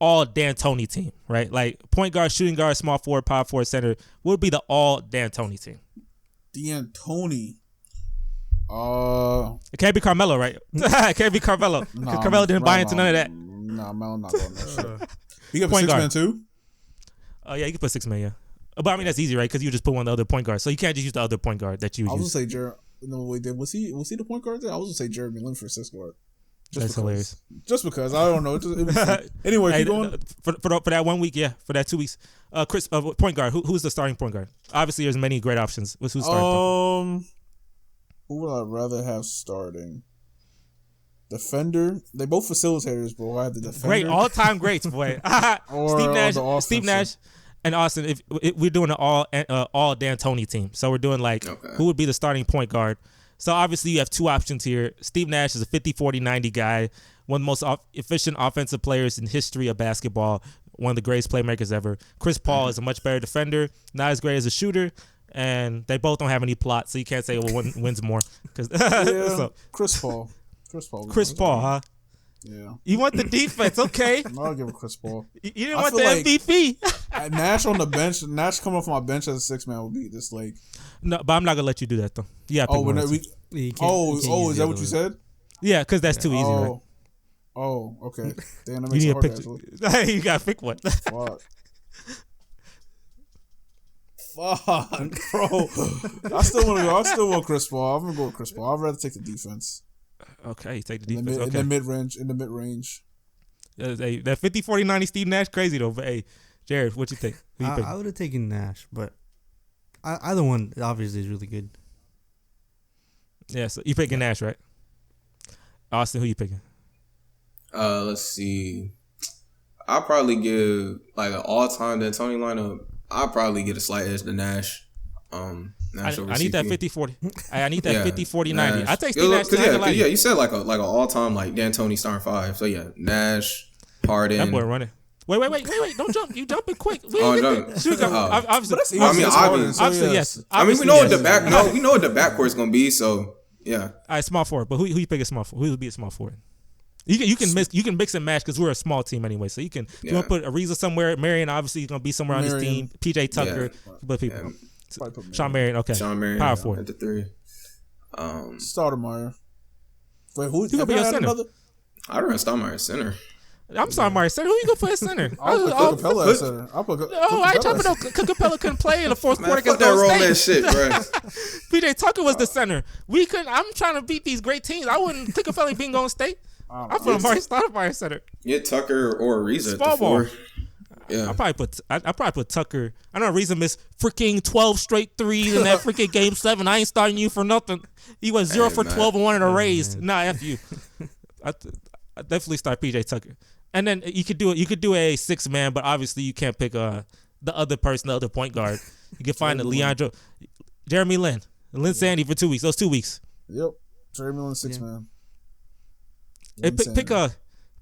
D'Antoni team, right? Like point guard, shooting guard, small forward, power forward, center. What would be the all D'Antoni team? D'Antoni. It can't be Carmelo, right? It can't be Carmelo. Nah, Carmelo didn't buy into none of that. Nah, Melo not doing that shit. You got point 6-man too? Yeah, you can put 6-man, yeah. But I mean that's easy, right? Because you just put one of the other point guards, so you can't just use the other point guard that you use. I was gonna say was he the point guard there? I was gonna say Jeremy Lin for 6 guard. That's hilarious. Just because I don't know. Anyway, keep going. For that 1 week, yeah. For that 2 weeks, Chris, point guard. Who's the starting point guard? Obviously, there's many great options. Who's starting? Who would I rather have starting? Defender. They both facilitators, but I have the defender. Great, all-time greats, boy. Steve Nash, and Austin. If we're doing an all D'Antoni team, so we're doing who would be the starting point guard? So obviously you have two options here. Steve Nash is a 50-40-90 guy, one of the most efficient offensive players in history of basketball, one of the greatest playmakers ever. Chris Paul is a much better defender, not as great as a shooter, and they both don't have any plot, so you can't say one wins more. So, Chris Paul. Chris Paul, huh? Yeah. You want the defense, okay. I'll give it Chris Paul. You didn't want the MVP. Nash on the bench, Nash coming off my bench as a 6-man would be just like... No, but I'm not going to let you do that, though. Yeah. Is that what you said? Yeah, because that's too easy, right? Oh, okay. Damn, that makes it hard, actually. You got to pick one. Fuck, bro. I still want Chris Paul. I'm going to go with Chris Paul. I'd rather take the defense. Okay, take the defense. In the mid-range. That 50-40-90 Steve Nash, crazy, though. But, hey, Jared, what you think? I would have taken Nash, but either one obviously is really good. Yeah, so you picking Nash, right? Austin, who you picking? Let's see. I'll probably give an all-time D'Antoni lineup. I'll probably get a slight edge to Nash. Nash over I need that CP. 50-40. I need that Yeah, 50-40-90. Nash. I take Steve Nash. Yeah, you said like a all time like D'Antoni starting five. So yeah, Nash, Harden. That boy running. Wait! Don't jump! You jumping quick? We Oh, ain't no. get there. Shoot, obviously, I mean, obviously, yes. I mean, we Obviously, know what yes. the back. No, we know what the backcourt's gonna be. So yeah. All right, small forward. But who you pick a small forward? Who would be a small forward? You can mix and match because we're a small team anyway. So you can if you want to put Ariza somewhere. Marion obviously is gonna be somewhere on his team. PJ Tucker, but people. Sean Marion, okay. Sean Marion, power forward at the three. Stoudemire. Wait, who's gonna be your center? I'd run Stoudemire at center. I'm sorry, Mario. Center. Who you gonna put at center? I'll put Capella at center. I'll put I ain't talking about Capella couldn't play in the fourth quarter Fuck against that Golden roll State. that shit, bro. PJ Tucker was the center. We couldn't. I'm trying to beat these great teams. I wouldn't think Capella being Golden State. I'm putting Mario Stoudemire at center. Get Tucker or Ariza at the Small ball. 4. Yeah, I probably put Tucker. I know Ariza missed freaking 12 straight threes in that freaking game 7. I ain't starting you for nothing. He was 0 for 12 and wanted a raise. Nah, F you. I definitely start PJ Tucker. And then you could do it. You could do a 6-man, but obviously you can't pick the other person, the other point guard. You can find Jeremy Lin, Sandy for 2 weeks. Those 2 weeks. Yep, Jeremy Lin 6-man. Hey,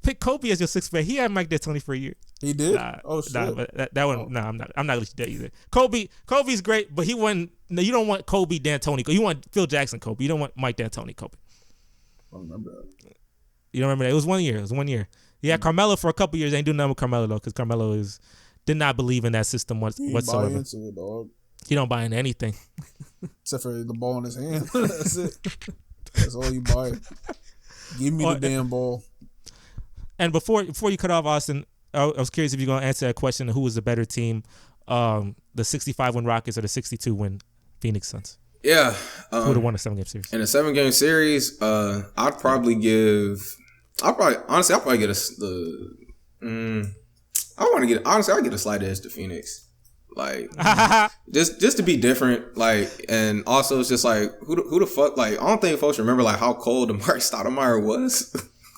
pick Kobe as your 6-man. He had Mike D'Antoni for a year. He did? Shit. But that one. Nah, I'm not gonna let you do that either. Kobe's great, but he wasn't. No, you don't want Kobe D'Antoni. You want Phil Jackson Kobe. You don't want Mike D'Antoni Kobe. I remember that. You don't remember that? It was 1 year. He had Carmelo for a couple years. Ain't doing nothing with Carmelo though, because Carmelo did not believe in that system whatsoever. Buy into it, dog. He don't buy into anything except for the ball in his hand. That's it. That's all you buy. Give me the damn ball. And before you cut off, Austin, I was curious if you're gonna answer that question: who was the better team, the 65-win Rockets or the 62-win Phoenix Suns? Yeah, who would have won a 7-game series? In a 7-game series, I'd probably get I'd get a slight edge to Phoenix, like just to be different, like, and also it's just like who the fuck, like, I don't think folks remember like how cold Amari Stoudemire was.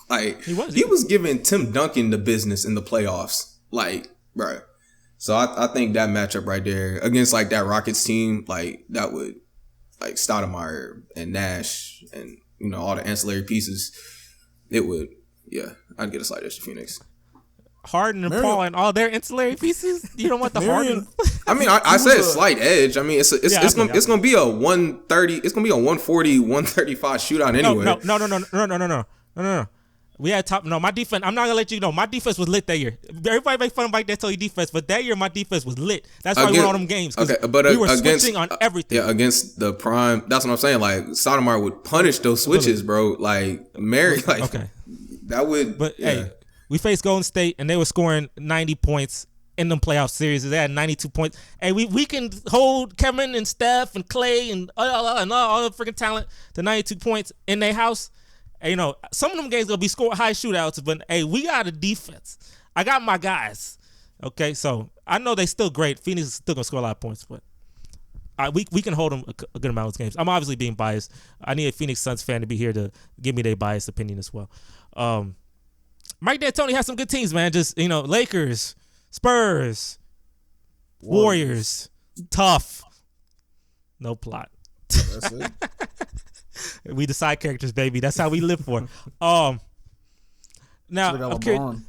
Like he was giving Tim Duncan the business in the playoffs, like, bro. So I think that matchup right there against like that Rockets team, like that would, like, Stoudemire and Nash and, you know, all the ancillary pieces, it would, yeah, I'd get a slight edge to Phoenix. Harden and Paul and all their ancillary pieces. You don't want the Harden. I mean, I said slight edge. I mean, it's gonna be a 130. It's gonna be a 140, 135 shootout anyway. No. We had my defense. I'm not gonna let you know. My defense was lit that year. Everybody make fun of Mike D'Antoni defense, but that year my defense was lit. That's why we won all them games. Okay, but we were switching on everything. Yeah, against the prime. That's what I'm saying. Like Stoudemire would punish those switches, bro. Like Mary, like that would. But hey, we faced Golden State and they were scoring 90 points in them playoff series. They had 92 points. Hey, we can hold Kevin and Steph and Clay and all the freaking talent to 92 points in their house. Hey, you know, some of them games gonna be high shootouts, but hey, we got a defense. I got my guys. Okay, so I know they still great. Phoenix is still gonna score a lot of points, but we can hold them a good amount of games. I'm obviously being biased. I need a Phoenix Suns fan to be here to give me their biased opinion as well. Mike D'Antoni has some good teams, man. Just, you know, Lakers, Spurs, Warriors, tough. No plot. That's it. We the side characters, baby. That's how we live for. Now I'm curious.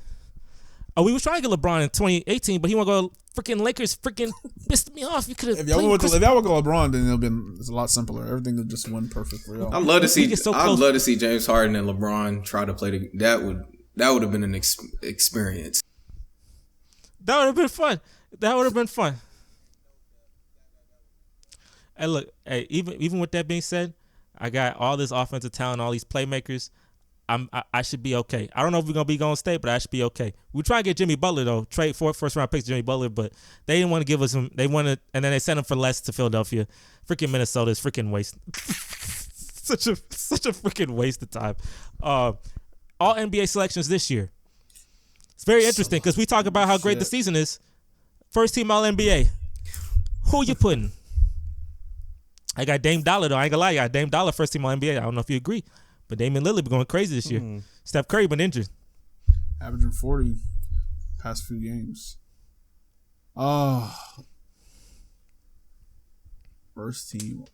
We was trying to get LeBron in 2018, but he want to go freaking Lakers. Freaking pissed me off. You could have. If y'all would go LeBron, then it's a lot simpler. Everything would just win perfect for y'all. I'd love to see. I'd love to see James Harden and LeBron try to play. That would have been an experience. That would have been fun. Hey, look. Hey, even with that being said, I got all this offensive talent, all these playmakers. I should be okay. I don't know if we're gonna be Golden State, but I should be okay. We try to get Jimmy Butler though. Trade for first round picks Jimmy Butler, but they didn't want to give us him. They wanted, and then they sent him for less to Philadelphia. Freaking Minnesota is freaking waste. such a freaking waste of time. All NBA selections this year. It's very interesting because we talk about how great the season is. First team All NBA. Who you putting? I got Dame Dollar though. I ain't gonna lie, I got Dame Dollar first team All NBA. I don't know if you agree. But Damian Lillard been going crazy this year. Steph Curry been injured. Averaging 40 past few games. First team.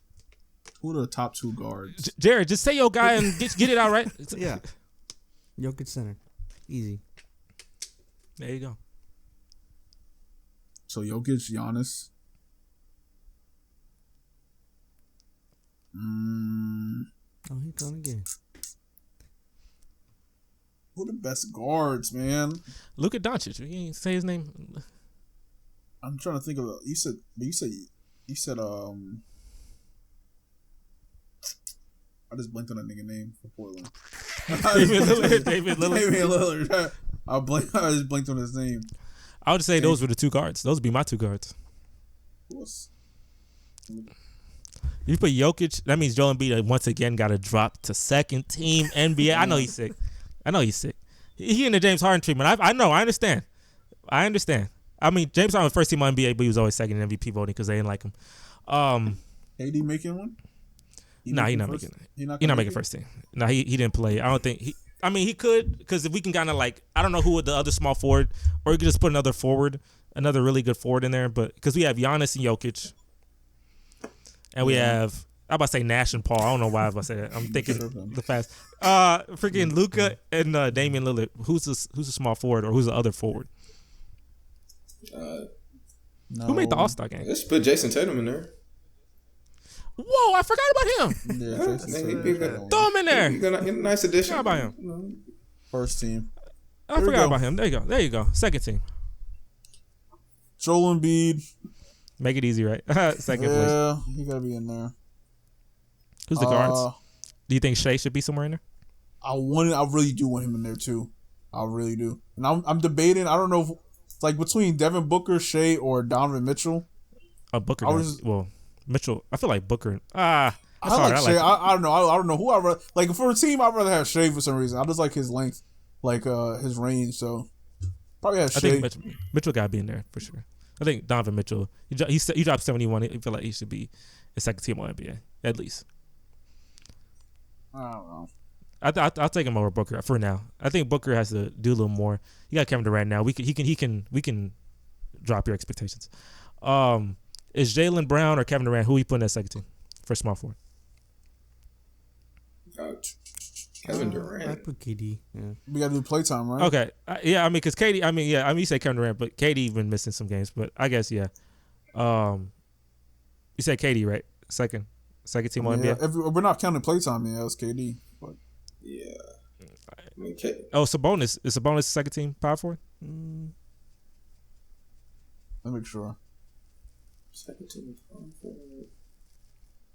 Who are the top two guards? Jared, just say your guy and get it out right. Yeah. Jokic center. Easy. There you go. So Jokic, Giannis. Oh, he's gone again. Who the best guards, man? Luka Doncic. You ain't say his name. I'm trying to think of. You said. I just blinked on that nigga name for Portland. David Lillard. I just blinked on his name. I would say those were the two guards. Those would be my two guards. Who else? You put Jokic, that means Joel Embiid once again got to drop to second team NBA. I know he's sick. He in the James Harden treatment. I know. I understand. I mean, James Harden was first team on NBA, but he was always second in MVP voting because they didn't like him. AD making one? He's not making it. He's not making first team. No, he didn't play. I don't think he. I mean, he could because if we can kind of like, I don't know who would the other small forward, or you could just put another forward, another really good forward in there. But because we have Giannis and Jokic, and we have, I'm about to say Nash and Paul. I don't know why I was about to say that. I'm thinking the fast. Freaking Luka and Damian Lillard. Who's a small forward or who's the other forward? No. Who made the All-Star game? Let's put Jason Tatum in there. Whoa, I forgot about him. Throw him in there. He's a nice addition. Forgot about him. First team. I forgot about him. There you go. Second team. Joel Embiid. Make it easy, right? Second place. Yeah, he gotta be in there. Who's the guards? Do you think Shea should be somewhere in there? I really do want him in there too. I really do. And I'm debating. I don't know if it's like between Devin Booker, Shea, or Donovan Mitchell. Booker. Mitchell. I feel like Booker. I like Shea. I don't know. I don't know who I rather like for a team. I'd rather have Shea for some reason. I just like his length, like his range. So probably have Shea. I think Mitchell got to be in there for sure. I think Donovan Mitchell. He dropped 71. I feel like he should be a second team on NBA at least. I don't know. I'll take him over Booker for now. I think Booker has to do a little more. You got Kevin Durant now. We can drop your expectations. Is Jaylen Brown or Kevin Durant, who we put in that second team for small forward? Kevin Durant. I put KD. Yeah. We got to do playtime, right? Okay. Yeah, I mean, because KD, you say Kevin Durant, but KD been missing some games. But I guess, yeah. You said KD, right? Second team on NBA? We're not counting playtime, yeah. It's KD. But. Yeah. Sabonis. Is Sabonis second team power forward? Let me make sure. Second team power forward.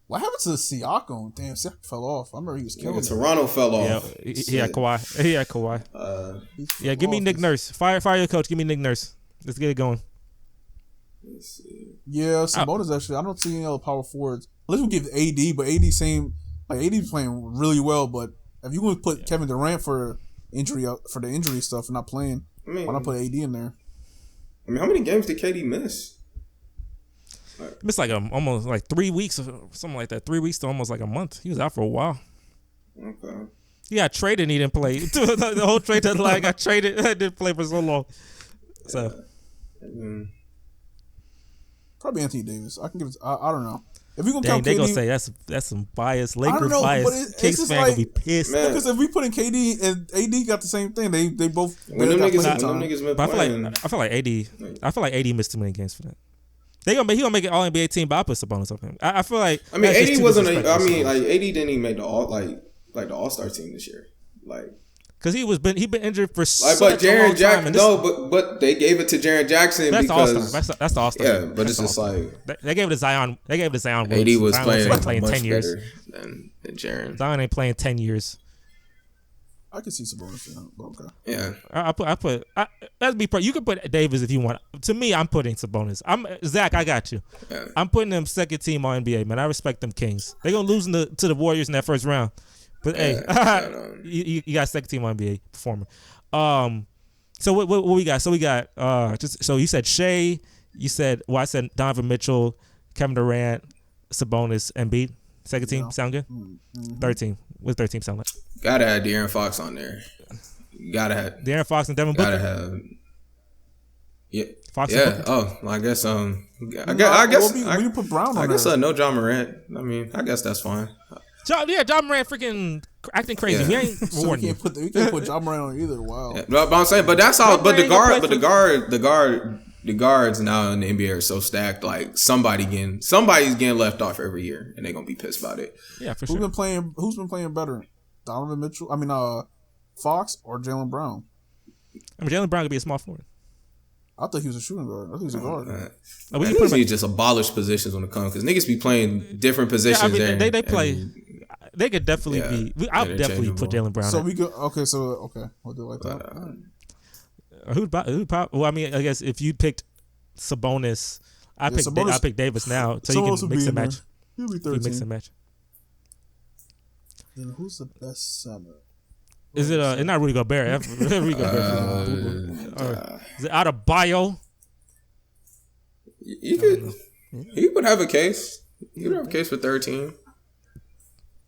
What happened to Siakam? Damn, Siakam fell off. I remember he was killing it. Toronto fell off. Yeah, he had Kawhi. Yeah, give me Nick Nurse. Fire your coach. Give me Nick Nurse. Let's get it going. Let's see. Yeah, Sabonis actually. I don't see any other power forwards. Unless we give AD, but AD's playing really well. But if you want to put Kevin Durant for the injury stuff and not playing, why not put AD in there? I mean, how many games did KD miss? Missed like almost like 3 weeks or something like that. 3 weeks to almost like a month. He was out for a while. Okay. He got traded and he didn't play. The whole trade deadline got traded. Didn't play for so long. So probably Anthony Davis. I can give it. I don't know. If we gonna count KD, they gonna say that's some bias. Lakers bias. Kings fan gonna be pissed. Because if we put in KD and AD got the same thing, they both. When them niggas been playing. I feel like AD missed too many games for that. He gonna make an All NBA team, but I put Sabonis up him. I feel like. I mean, AD wasn't. AD didn't even make the All-Star team this year, because he been injured for but Jaren Jackson. But they gave it to Jaren Jackson because that's the All-Star. Yeah, but it's just like they gave it to Zion. They gave it to Zion. AD was playing much 10 years than Jaren. Zion ain't playing 10 years. I can see Sabonis in that, but okay. Yeah. You can put Davis if you want. To me, I'm putting Sabonis. Zach, I got you. Yeah. I'm putting them second team on NBA, man. I respect them Kings. They're going to lose to the Warriors in that first round. But you got second team on NBA performer. So what we got? So we got so you said Shea, I said Donovan Mitchell, Kevin Durant, Sabonis, Embiid. Second team sound good? Mm-hmm. Third team. What's third team sound like? Gotta have De'Aaron Fox on there. Gotta have De'Aaron Fox and Devin Booker. Gotta have. Yeah. Fox. Yeah. Oh, I guess. We can put Brown on I guess there. no John Morant. I mean, I guess that's fine. John Morant freaking acting crazy. Yeah. We ain't So rewarding you. we can't put John Morant on either. Wow. Yeah, but I'm saying, but that's all. John But Morant the guards now in the NBA are so stacked. Like somebody's getting left off every year, and they're gonna be pissed about it. Yeah, for Who's sure. been playing better? Donovan Mitchell. I mean, Fox or Jaylen Brown? I mean, Jaylen Brown could be a small forward. I thought he was a shooting guard. I think he's a guard. We I can put think him he just abolish positions when it comes because niggas be playing different positions. Yeah, I mean, they play. They could definitely be. I'll definitely put Jaylen Brown. So we go. Okay, we'll do it like that. Well, I mean, I guess if you picked Sabonis, I picked Davis now, so you can mix and match. He'll be You 13. mix and match. Then who's the best center? Is it? It's not Rudy Gobert. Rudy Gobert. Is it out of bio? He would have a case. He would have a case for 13.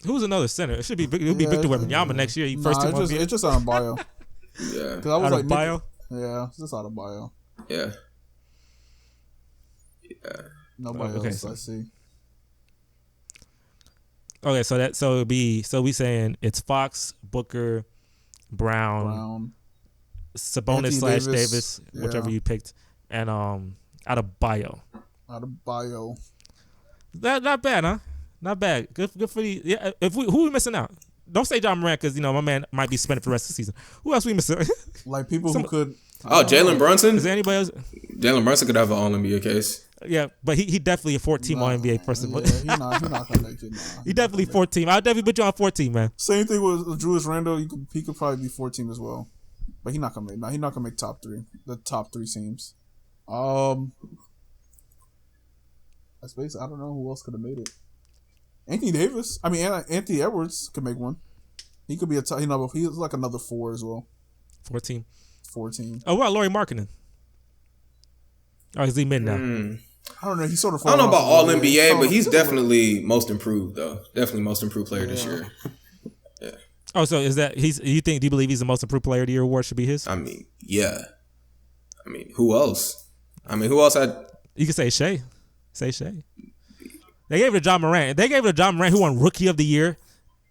Who's another center? It should be. It'll be Victor Wembanyama next year. First team. It's just out of bio. Yeah. I was Out like of bio. Yeah, it's just out of bio. Yeah. Nobody else I see. Okay, so it'd be we saying it's Fox, Booker, Brown. Sabonis / Davis, whichever you picked, and out of bio. Out of bio. That not bad, huh? Not bad. Good for the. Yeah. Who we missing out? Don't say John Morant because my man might be spending for the rest of the season. Who else we missing? Like people who could. Oh, Jalen Brunson. Is there anybody else? Jalen Brunson could have an All NBA case. Yeah, but he definitely a 14 All NBA person. Yeah, he's not gonna make it. He definitely 14. I'll definitely put you on 14, man. Same thing with Julius Randle. He could probably be 14 as well, but he's not gonna make top 3. The top 3 teams. That's basically. I don't know who else could have made it. Anthony Davis. I mean, Anthony Edwards could make one. He could be a top. He's like another 4 as well. 14. Oh, what about Lauri Markkinen? Oh, is he mid now? I don't know. He's sort of. I don't know about All NBA, but he's definitely most improved though. Definitely most improved player this year. Yeah. Oh, so is that do you believe he's the most improved player of the year award should be his? I mean, yeah. I mean, who else? Who else had? You could say Shea. Say Shea. They gave it to John Morant. They gave it to John Morant, who won Rookie of the Year,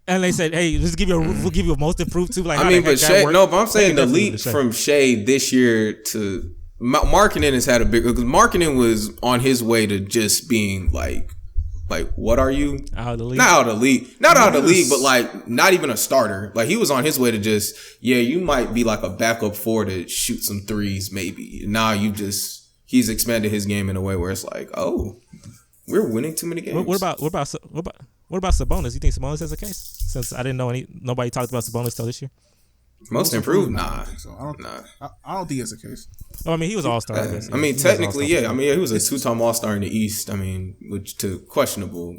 and they said, "Hey, we'll give you a most improved too." Like, but Shea. No, but I'm saying the leap from Shea this year to Markkinen has had a big because Markkinen was on his way to just being like what are you? Out of the league. Not out of the league. Not out of the league, but like not even a starter. Like he was on his way to just you might be like a backup 4 to shoot some threes maybe. Now he's expanded his game in a way where it's like, oh, we're winning too many games. What about Sabonis? You think Sabonis has a case? Since I didn't know nobody talked about Sabonis till this year. Most improved? Nah. I don't think it's the case. Oh, I mean, he was all-star. I mean, technically, yeah. I mean, he was a 2-time all-star in the East. I mean, which to questionable,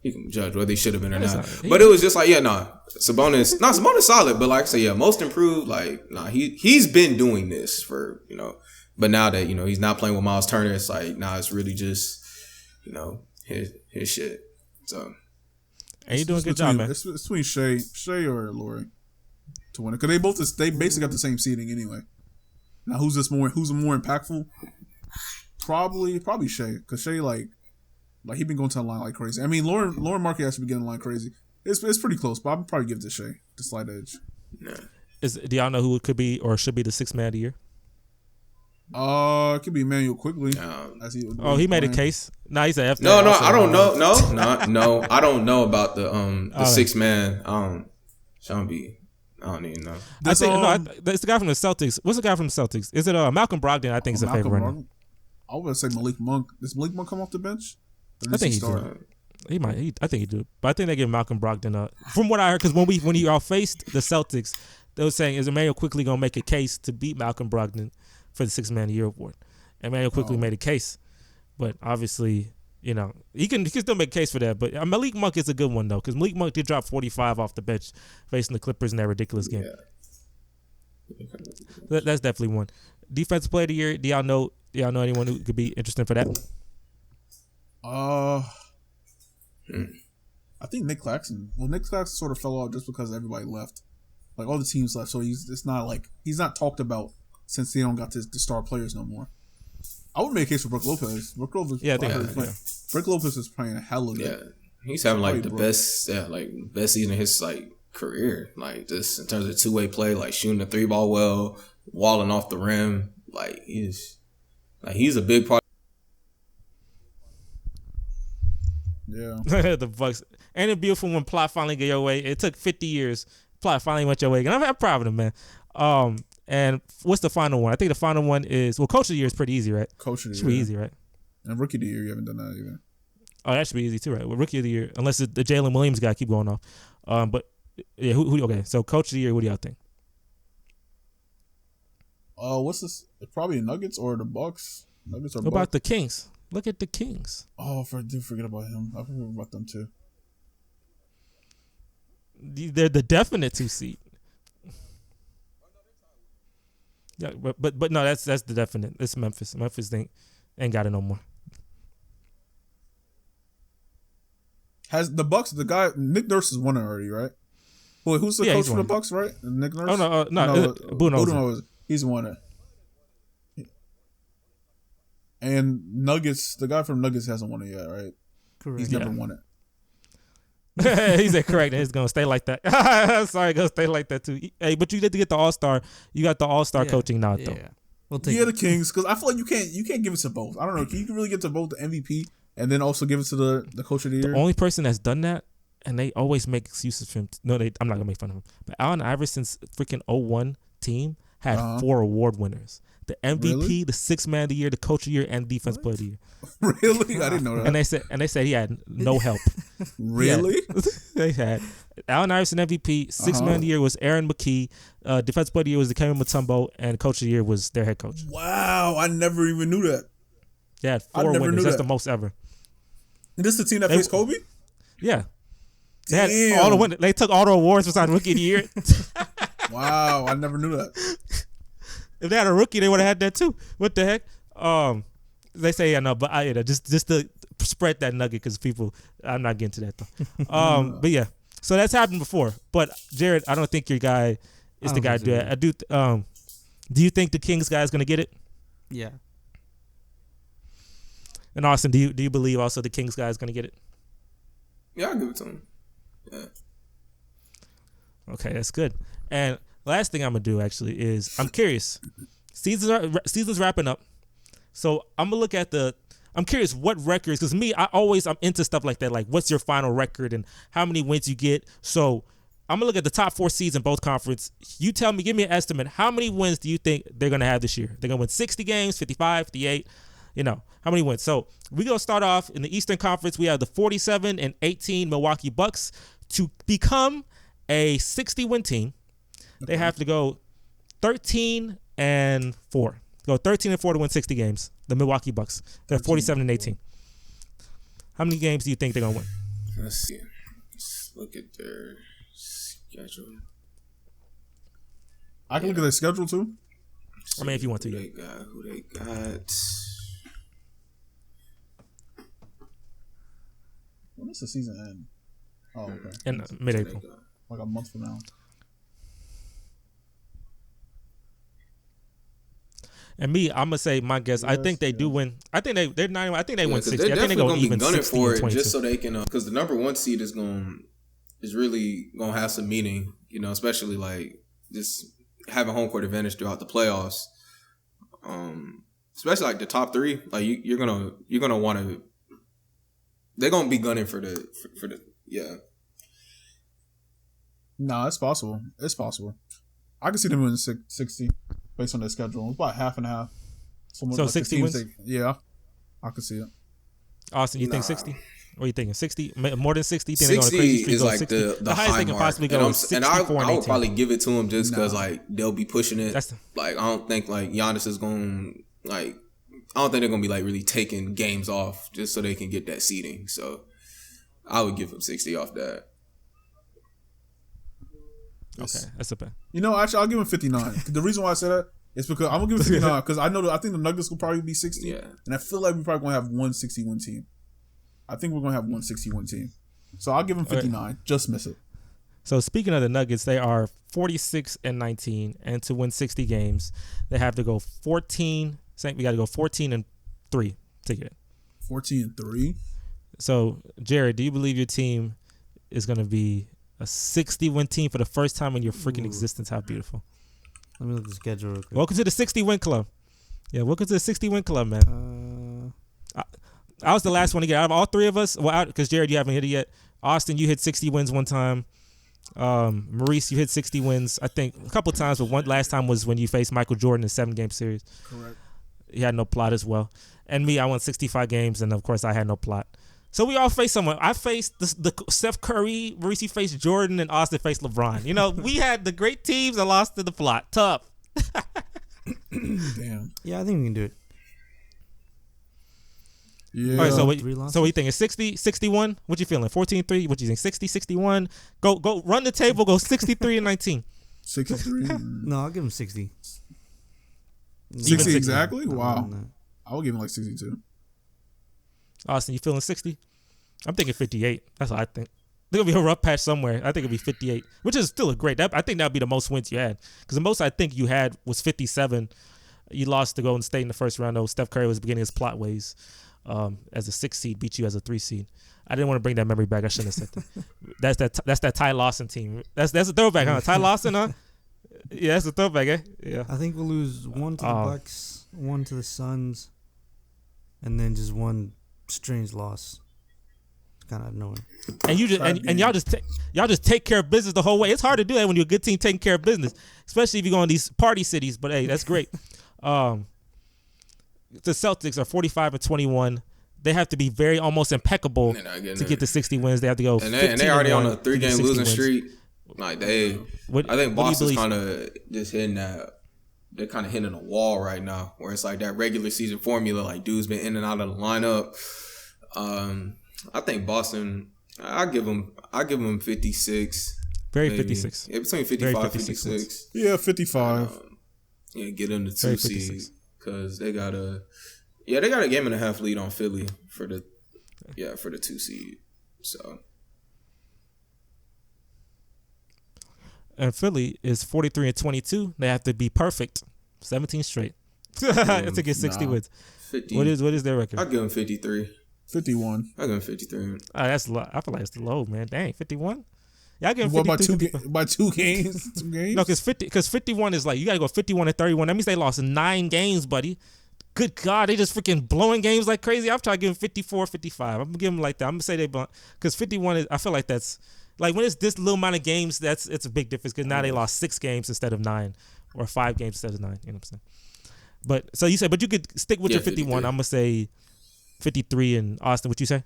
you can judge whether he should have been or not. But it was just like, Sabonis solid, but like I say, most improved, he's been doing this for, but now that, he's not playing with Miles Turner, it's like, it's really just, his shit. So. And you doing a good job, man. It's between Shea or Lauri to win it. Because they basically got the same seeding anyway. Now, who's more impactful? Probably Shea. Because Shea, like he been going to the line like crazy. I mean, Lauren Markkanen has to be getting the line crazy. It's pretty close, but I'd probably give it to Shea. The slight edge. Yeah. Do y'all know who it could be or should be the 6th man of the year? It could be Emmanuel Quickly. He made a case. Nah, he's a F. No, I don't know. No, I don't know about the 6th man. Sean B. I don't even know. It's the guy from the Celtics. What's the guy from the Celtics? Is it Malcolm Brogdon? I think is a favorite right now. I was gonna say Malik Monk. Does Malik Monk come off the bench? I think he do. He might. I think he do. But I think they give Malcolm Brogdon from what I heard, because when he all faced the Celtics, they were saying, is Emmanuel quickly gonna make a case to beat Malcolm Brogdon for the 6th man of the year award? Emmanuel quickly made a case, but obviously, he can still make a case for that. But Malik Monk is a good one though, because Malik Monk did drop 45 off the bench facing the Clippers in that ridiculous game. Yeah. That's definitely one. Defensive player of the year. Do y'all know anyone who could be interesting for that? I think Nick Claxton. Well, Nick Claxton sort of fell off just because everybody left. Like all the teams left, so it's not like he's not talked about since they don't got the star players no more. I would make a case for Brook Lopez. Yeah, I think Brook Lopez is playing a hell of it. Yeah, he's having like the best season of his like career. Like just in terms of 2-way play, like shooting the 3-ball well, walling off the rim. Like he's a big part. Yeah, the Bucks. Ain't it beautiful when plot finally get your way? It took 50 years. Plot finally went your way, and I'm proud of him, man. And what's the final one? I think the final one is Coach of the Year is pretty easy, right? Coach of the Year should be easy, right? And Rookie of the Year, you haven't done that either. Oh, that should be easy too, right? Well, Rookie of the Year, unless the Jalen Williams guy keep going off. But yeah, who? Okay, so Coach of the Year, what do y'all think? What's this? Probably the Nuggets or the Bucks. Nuggets or what about the Kings? Look at the Kings. Oh, I do forget about him. I forget about them too. They're the definite 2 seed. Yeah, but no, that's the definite. It's Memphis. Memphis ain't got it no more. Has the Bucks? The guy Nick Nurse has won it already, right? Wait, who's the coach for the Bucks? Right, Nick Nurse. Oh no, Budenholzer. He's won it. And Nuggets, the guy from Nuggets hasn't won it yet, right? Correct. He's never won it. He said correct. And it's gonna stay like that. Sorry, gonna stay like that too. Hey, but you did to get the All-Star. You got the All-Star coaching now, though. Yeah, we'll take the Kings, because I feel like you can't give it to both. I don't know. Can you really get to both the MVP and then also give it to the Coach of the Year? The only person that's done that, and they always make excuses for him. No, I'm not gonna make fun of him. But Allen Iverson's freaking 01 team had 4 award winners. The MVP, really? The 6th Man of the Year, the Coach of the Year, and Defense Player of the Year. Really? I didn't know that. And they said he had no help. Really? They had Allen Iverson MVP. 6th Man of the Year was Aaron McKee. Defense Player of the Year was Dikembe Mutombo, and Coach of the Year was their head coach. Wow, I never even knew that. Yeah, 4 winners. That's the most ever. And this is the team that faced Kobe? Yeah. They had all the winners. They took all the awards besides Rookie of the Year. Wow, I never knew that. If they had a rookie, they would have had that too. What the heck? They say but just to spread that nugget because people, I'm not getting to that though. But yeah, so that's happened before. But Jared, I don't think your guy is the guy to do that. I do. Do you think the Kings guy is going to get it? Yeah. And Austin, do you believe also the Kings guy is going to get it? Yeah, I'll give it to him. Yeah. Okay, that's good. And last thing I'm gonna do actually is I'm curious. Season's wrapping up, so I'm gonna look at I'm curious what records, because I'm into stuff like that. Like, what's your final record and how many wins you get? So I'm gonna look at the top 4 seeds in both conference. You tell me, give me an estimate. How many wins do you think they're gonna have this year? They're gonna win 60 games, 55, 58. How many wins? So we're gonna start off in the Eastern Conference. We have the 47-18 Milwaukee Bucks. To become a 60-win team, they have to go 13-4. Go 13-4 to win 60 games. The Milwaukee Bucks. They're 47-18. How many games do you think they're gonna win? Let's see. Let's look at their schedule. I can look at their schedule too. I mean, if you want to. Who they got? When does the season end? Oh, okay. In mid-April. Like a month from now. And I'm gonna say my guess. Yes, I think they do win. I think they're not. I think they win 60. I think they're gonna even be gunning 60 for it 22. just so they can. Because the number 1 seed is really gonna have some meaning. Especially like just having home court advantage throughout the playoffs. Especially like the top 3. Like you're gonna want to. They're gonna be gunning for the yeah. No, it's possible. It's possible. I can see them winning 60 based on their schedule. It's about half and half. So like 60 wins? Yeah, I can see it. Austin, you think 60? What are you thinking? 60? More than 60? 60 is like 60? the highest they can possibly go is 64 and I would probably give it to them just because like they'll be pushing it. Like I don't think like Giannis is going like I don't think they're gonna be like really taking games off just so they can get that seeding. So I would give them 60 off that. Okay, that's a bet. Actually, I'll give him 59. The reason why I say that is because I'm gonna give him 59 because I think the Nuggets will probably be 60. Yeah, and I feel like we're probably gonna have 161 team. I think we're gonna have 161 team. So I'll give him 59. Okay. Just miss it. So speaking of the Nuggets, they are 46-19, and to win 60 games, they have to go 14. We got to go 14-4 14-3 to get. 14-3. So, Jared, do you believe your team is going to be a 60-win team for the first time in your freaking existence? How beautiful. Let me look at the schedule real quick. Welcome to the 60-win club. Yeah, welcome to the 60-win club, man. I was the last one to get out of all three of us. Well, because Jared, you haven't hit it yet. Austin, you hit 60 wins one time. Maurice, you hit 60 wins, I think, a couple times, but one last time was when you faced Michael Jordan in a 7-game series. Correct. He had no plot as well. And me, I won 65 games, and of course, I had no plot. So we all faced someone. I faced the Steph Curry, Maurice faced Jordan, and Austin faced LeBron. You know, we had the great teams and lost to the plot. Tough. Damn. Yeah, I think we can do it. Yeah. All right, so what you think? Is 60, 61? What you feeling? 14-3? What you think? 60, 61? Go run the table. Go 63-19. 63. No, I'll give him 60. 60 exactly? No, Wow. no. I would give him like 62. Austin, you feeling 60? I'm thinking 58. That's what I think. There'll be a rough patch somewhere. I think it'll be 58, which is still a great. I think that'll be the most wins you had, because the most I think you had was 57. You lost to Golden State in the first round, though. Steph Curry was beginning his plot ways. As a 6 seed, beat you as a 3 seed. I didn't want to bring that memory back. I shouldn't have said that. That's that Ty Lawson team. That's a throwback, huh? Ty Lawson, huh? Yeah, that's a throwback, eh? Yeah. I think we'll lose one to the Bucks, one to the Suns, and then just one strange loss. Kind of out of nowhere. And you just and y'all just take care of business the whole way. It's hard to do that when you're a good team taking care of business, especially if you go in these party cities. But hey, that's great. The Celtics are 45-21. They have to be very almost impeccable to get to 60 wins. They have to go. And they already on a 3-game losing wins. streak. Like I think Boston's kind of just hitting that. They're kind of hitting a wall right now, where it's like that regular season formula. Like dudes been in and out of the lineup. I think Boston. I give them 56. Very maybe. 56. Yeah, between 55 56. Yeah, 55. Get them the 2 seed. Because they got a game and a half lead on Philly for the 2 seed. So, and Philly is 43-22. They have to be perfect, 17 straight to get 60 wins. 50. What is their record? I'll give them 53. 51. I'll give them 53. That's low. I feel like it's low, man. Dang, 51. Y'all give them What 52 by two games? 2 games? No, because 51 is like, you got to go 51-31. That means they lost 9 games, buddy. Good God, they just freaking blowing games like crazy. I'm trying to give them 54, 55. I'm going to give them like that. I'm going to say they blow. Because 51 is, I feel like that's, like when it's this little amount of games, it's a big difference. Because now they lost 6 games instead of 9, or 5 games instead of 9. You know what I'm saying? But, so you said, but you could stick with your 51. 53. I'm going to say 53. And Austin, what you say?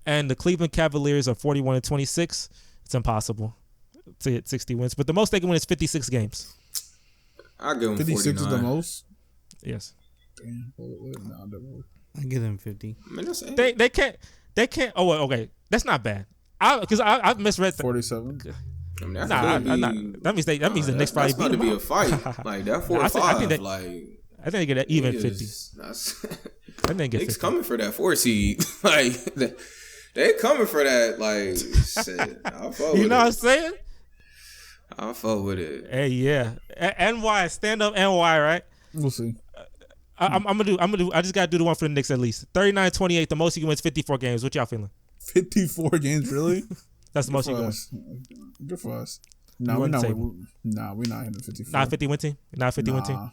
And the Cleveland Cavaliers are 41-26. It's impossible to get 60 wins. But the most they can win is 56 games. I'll give them 56 49. is the most? Yes. Damn. I give them 50. I mean, They can't. Oh, well, okay. That's not bad. Because I've misread. 47. I mean, that means the Knicks probably beat them. That's about to be a fight. Like that 45. I think they get even 50. I think they get Knicks 50. coming for that 4 seed. Like they coming for that. Like shit. I'll fuck with You know it. what I'm saying? I'll fuck with it. Hey, yeah. NY, stand up NY, right? We'll see. I'm gonna do. I just gotta do the one for the Knicks at least. 39-28. The most you can win is 54 games. What y'all feeling? 54 games, really? That's the most you can win. Good for us. No, we're not hitting 54. Not 50 win team. Not 50 win team.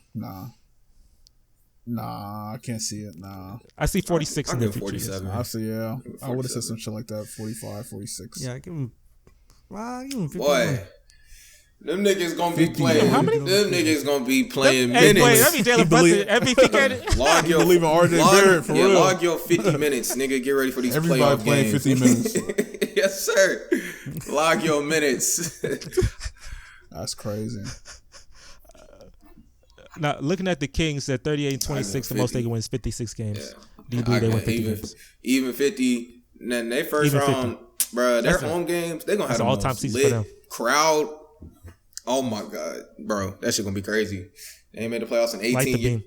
Nah, I can't see it. Nah. I see 46 I'll in the give future. 47. I see, yeah. I would have said some shit like that. 45, 46. Yeah, I give him 51. Boy, them niggas gonna be 50. playing. How many? Them niggas gonna be playing Hey, minutes. wait, that mean Jalen Brunson MVP candidate. Log your believe in RJ Barrett, for real. Log your 50 minutes, nigga. Get ready for these Everybody playoff playing games. 50 minutes. Yes, sir. Log your minutes. That's crazy. Now, looking at the Kings at 38-26, the most they can win is 56 games. Yeah. Do you believe they win 50 games? Even 50. Then they first Even round, bro. Their home games, they gonna have that's the an all-time most season for them. lit crowd. Oh my god, bro, that shit gonna be crazy. They ain't made the playoffs in 18 Light the years.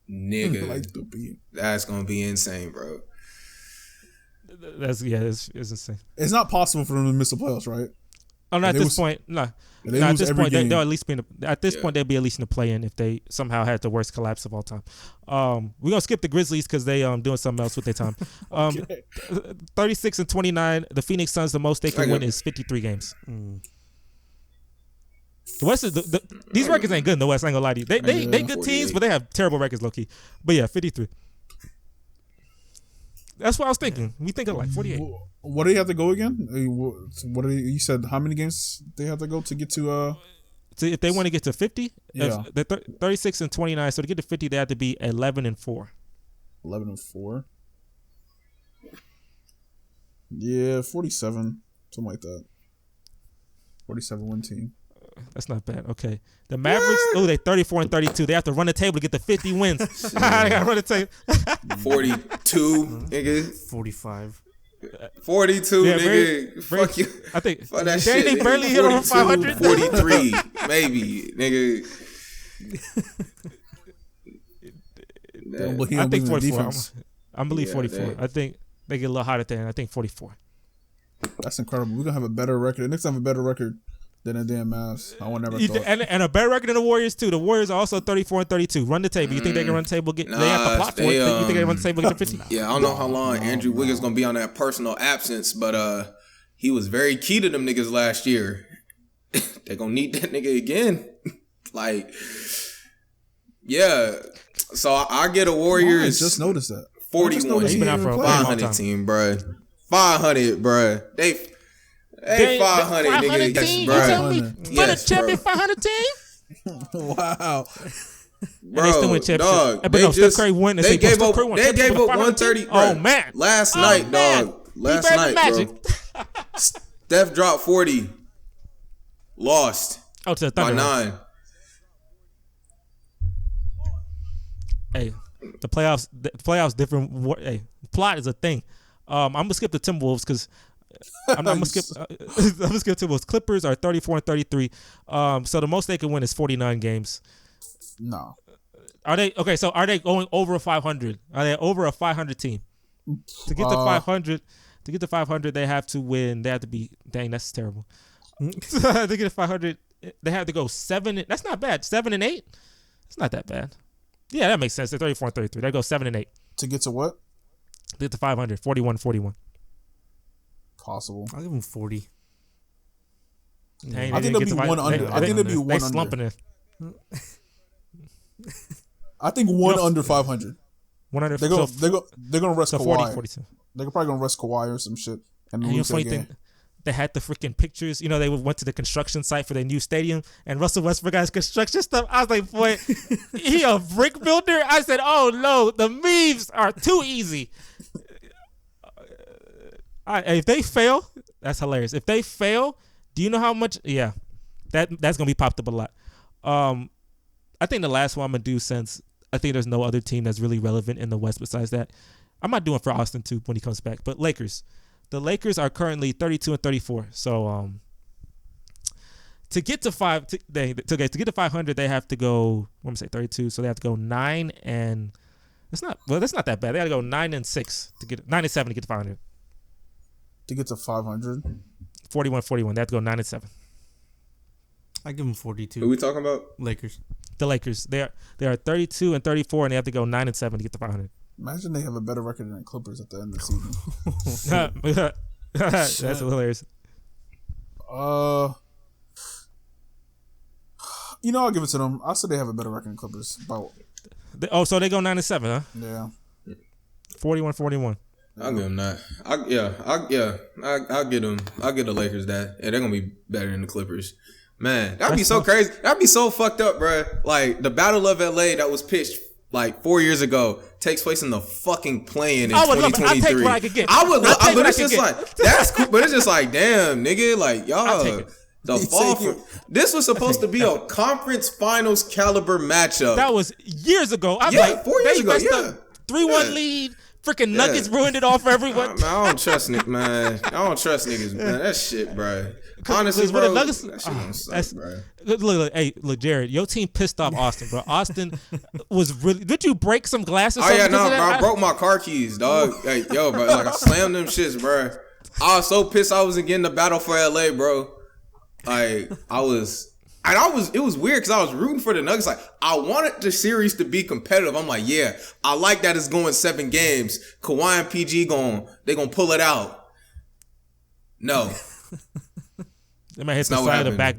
beam. Nigga, Like the beat. that's gonna be insane, bro. It's insane. It's not possible for them to miss the playoffs, right? Oh, not at this point. No. They At lose this every point, game. they'll at least be at this point they'll be at least in the play-in if they somehow had the worst collapse of all time. We're gonna skip the Grizzlies because they doing something else with their time. 36 and 29. The Phoenix Suns, the most they can win is 53 games. The West is these records ain't good in the West. I ain't gonna lie to you. They good teams, but they have terrible records, low key. But yeah, 53. That's what I was thinking. We think of like 48. What do you have to go again? What do you said? How many games they have to go to get to? So if they want to get to 50, yeah, they're 36 and 29. So to get to 50, they have to be 11 and 4. 11 and 4. Yeah, 47, something like that. 47 win team. That's not bad. Okay. The Mavericks, they 34 and 32. They have to run the table to get to 50 wins. They got to run the table. 42, nigga. 45. 42, nigga. Fuck you. I think. Fuck that shit. They barely hit over 500. 43, maybe, nigga. I think 44. I believe 44. I think they get a little hotter than. I think 44. That's incredible. We're going to have a better record. The Knicks have a better record than the damn Mavs. I would never thought. And a better record than the Warriors, too. The Warriors are also 34 and 32. Run the table. You think they can run the table? They have to plot for it. You think they can run the table get to 50? Yeah, I don't know how long Andrew Wiggins going to be on that personal absence, but he was very key to them niggas last year. They going to need that nigga again. Like, yeah. So I get a Warriors. I just noticed that. 41 He's been out for a 500 team, bro. 500, bro. They 500, nigga. Team? Yes, You tell me yes, for the champion 500 team? Wow. Bro, they still win championship. dog. But no, Steph Curry won. They gave up 130. Bro. Oh, man. Last night, dog. Last night, bro. Steph dropped 40. Lost. Oh, to the by Thunder. 9. Hey, the playoffs different. Hey, plot is a thing. I'm gonna skip the Timberwolves because I'm gonna skip. I'm gonna skip Timberwolves. Clippers are 34 and 33. So the most they can win is 49 games. No. Are they okay? So are they going over 500? Are they over a 500 team? To get to 500, they have to win. They have to be. Dang, that's terrible. To get to 500, they have to go 7. That's not bad. 7 and 8. It's not that bad. Yeah, that makes sense. They're 34 and 33. They go 7 and 8. To get to what? To get to 500. 41. Possible. I'll give them 40. Dang, I think there'll be one under. I think there'll be one they slumping under. it. I think one under 500. 100. They're gonna rest so Kawhi. 40, 42. They're probably gonna rest Kawhi or some shit and And you know, lose that funny game. thing, they had the freaking pictures. You know, they went to the construction site for their new stadium, and Russell Westbrook got his construction stuff. I was like, boy, he a brick builder? I said, oh, no, the memes are too easy. If they fail, that's hilarious. If they fail, do you know how much? Yeah, that's going to be popped up a lot. I think the last one I'm going to do, since I think there's no other team that's really relevant in the West besides that, I'm not doing for Austin, too, when he comes back, but Lakers. The Lakers are currently 32 and 34. So to get to 500, they have to go. Let me say 32. So they have to go 9 and that's not that bad. They got to go 9 and 6 to get 9 and 7 to get to 500. To get to 500. 41. They have to go 9 and 7. I give them 42. Who we talking about? Lakers. The Lakers. They are 32 and 34, and they have to go 9 and 7 to get to 500. Imagine they have a better record than the Clippers at the end of the season. That's hilarious. I'll give it to them. I said they have a better record than Clippers. So they go 9 and 7, huh? Yeah. 41. I'll give them that. I'll get them. I'll get the Lakers that. Yeah, they're gonna be better than the Clippers. Man, that'd be so crazy. That'd be so fucked up, bro. Like the Battle of LA that was pitched like 4 years ago takes place in the fucking play-in in 2023. I'll take what I could get. But it's just like that's cool. But it's just like, damn, nigga, like y'all. The fall from this was supposed to be a conference finals caliber matchup. That was years ago. I'm 4 years ago. Yeah, 3-1 lead. Freaking Nuggets ruined it all for everyone. I don't trust niggas, man. I don't trust niggas, man. That shit, bro. Honestly, bro. That shit don't suck, bro. Look, Jared, your team pissed off Austin, bro. Austin was really. Did you break some glasses? Oh yeah, no, bro. I broke my car keys, dog. Hey, yo, bro. Like I slammed them shits, bro. I was so pissed I wasn't getting the battle for LA, bro. Like it was weird because I was rooting for the Nuggets. Like I wanted the series to be competitive. I'm like, yeah, I like that it's going 7 games. Kawhi and PG they gonna pull it out. No, They might hit the side of the back.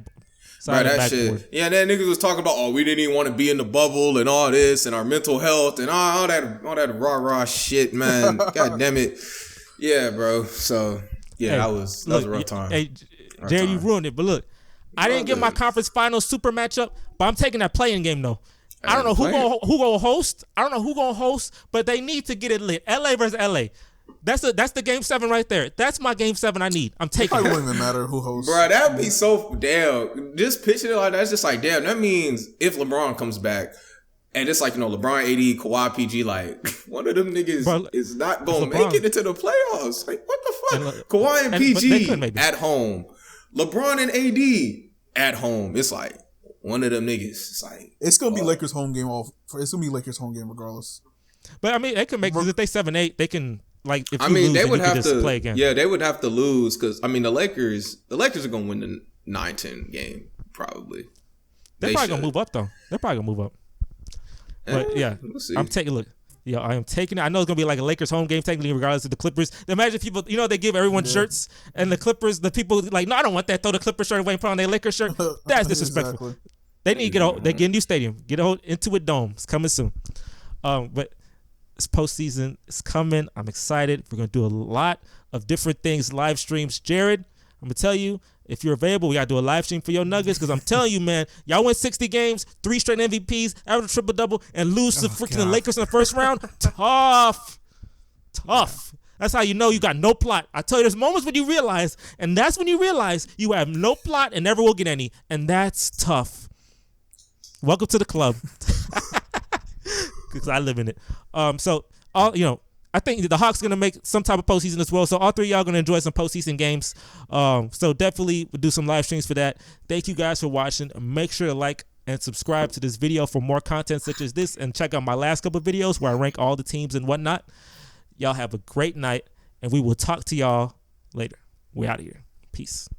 Side of the backboard. Shit. Yeah, that niggas was talking about, oh, we didn't even want to be in the bubble and all this and our mental health and all that rah shit, man. God damn it. Yeah, bro. So yeah, that was a rough time. Hey, Jerry, you ruined it. But look, I didn't get my conference finals super matchup, but I'm taking that playing game though. I don't know who gonna host. I don't know who gonna host, but they need to get it lit. LA versus LA. That's the game 7 right there. That's my game 7 I need. I'm taking it. It wouldn't even matter who hosts. Bro, that'd be so damn. Just picture it like that. It's just like, damn, that means if LeBron comes back, and it's like, LeBron, AD, Kawhi, PG, like, one of them niggas is not going to make it into the playoffs. Like, what the fuck? Kawhi and PG at home. LeBron and AD at home. It's like, one of them niggas. It's like, it's going to be Lakers home game. It's going to be Lakers home game regardless. But, I mean, they can make, because if they 7-8, they can, like, if I you mean, lose, they would have just to play again. Yeah, they would have to lose because, I mean, the Lakers are going to win the 9-10 game, probably. They're probably going to move up, though. They're probably going to move up. But, yeah, we'll see. I'm taking, look. Yeah, I am taking it. I know it's going to be like a Lakers home game, technically, regardless of the Clippers. Imagine people, they give everyone shirts, and the Clippers, the people, like, no, I don't want that. Throw the Clippers shirt away and put on their Lakers shirt. That's disrespectful. Exactly. They need to get a new stadium. Get into a dome. It's coming soon. But this postseason is coming. I'm excited. We're going to do a lot of different things, live streams. Jared, I'm going to tell you, if you're available, we got to do a live stream for your Nuggets because I'm telling you, man, y'all win 60 games, 3 straight MVPs, average a triple-double, and lose to freaking the Lakers in the first round. Tough. That's how you know you got no plot. I tell you, there's moments when you realize, and that's when you realize you have no plot and never will get any, and that's tough. Welcome to the club. Because I live in it. So I think the Hawks are gonna make some type of postseason as well. So all 3 of y'all gonna enjoy some postseason games. So definitely we'll do some live streams for that. Thank you guys for watching. Make sure to like and subscribe to this video for more content such as this, and check out my last couple of videos where I rank all the teams and whatnot. Y'all have a great night, and we will talk to y'all later. We're out of here. Peace.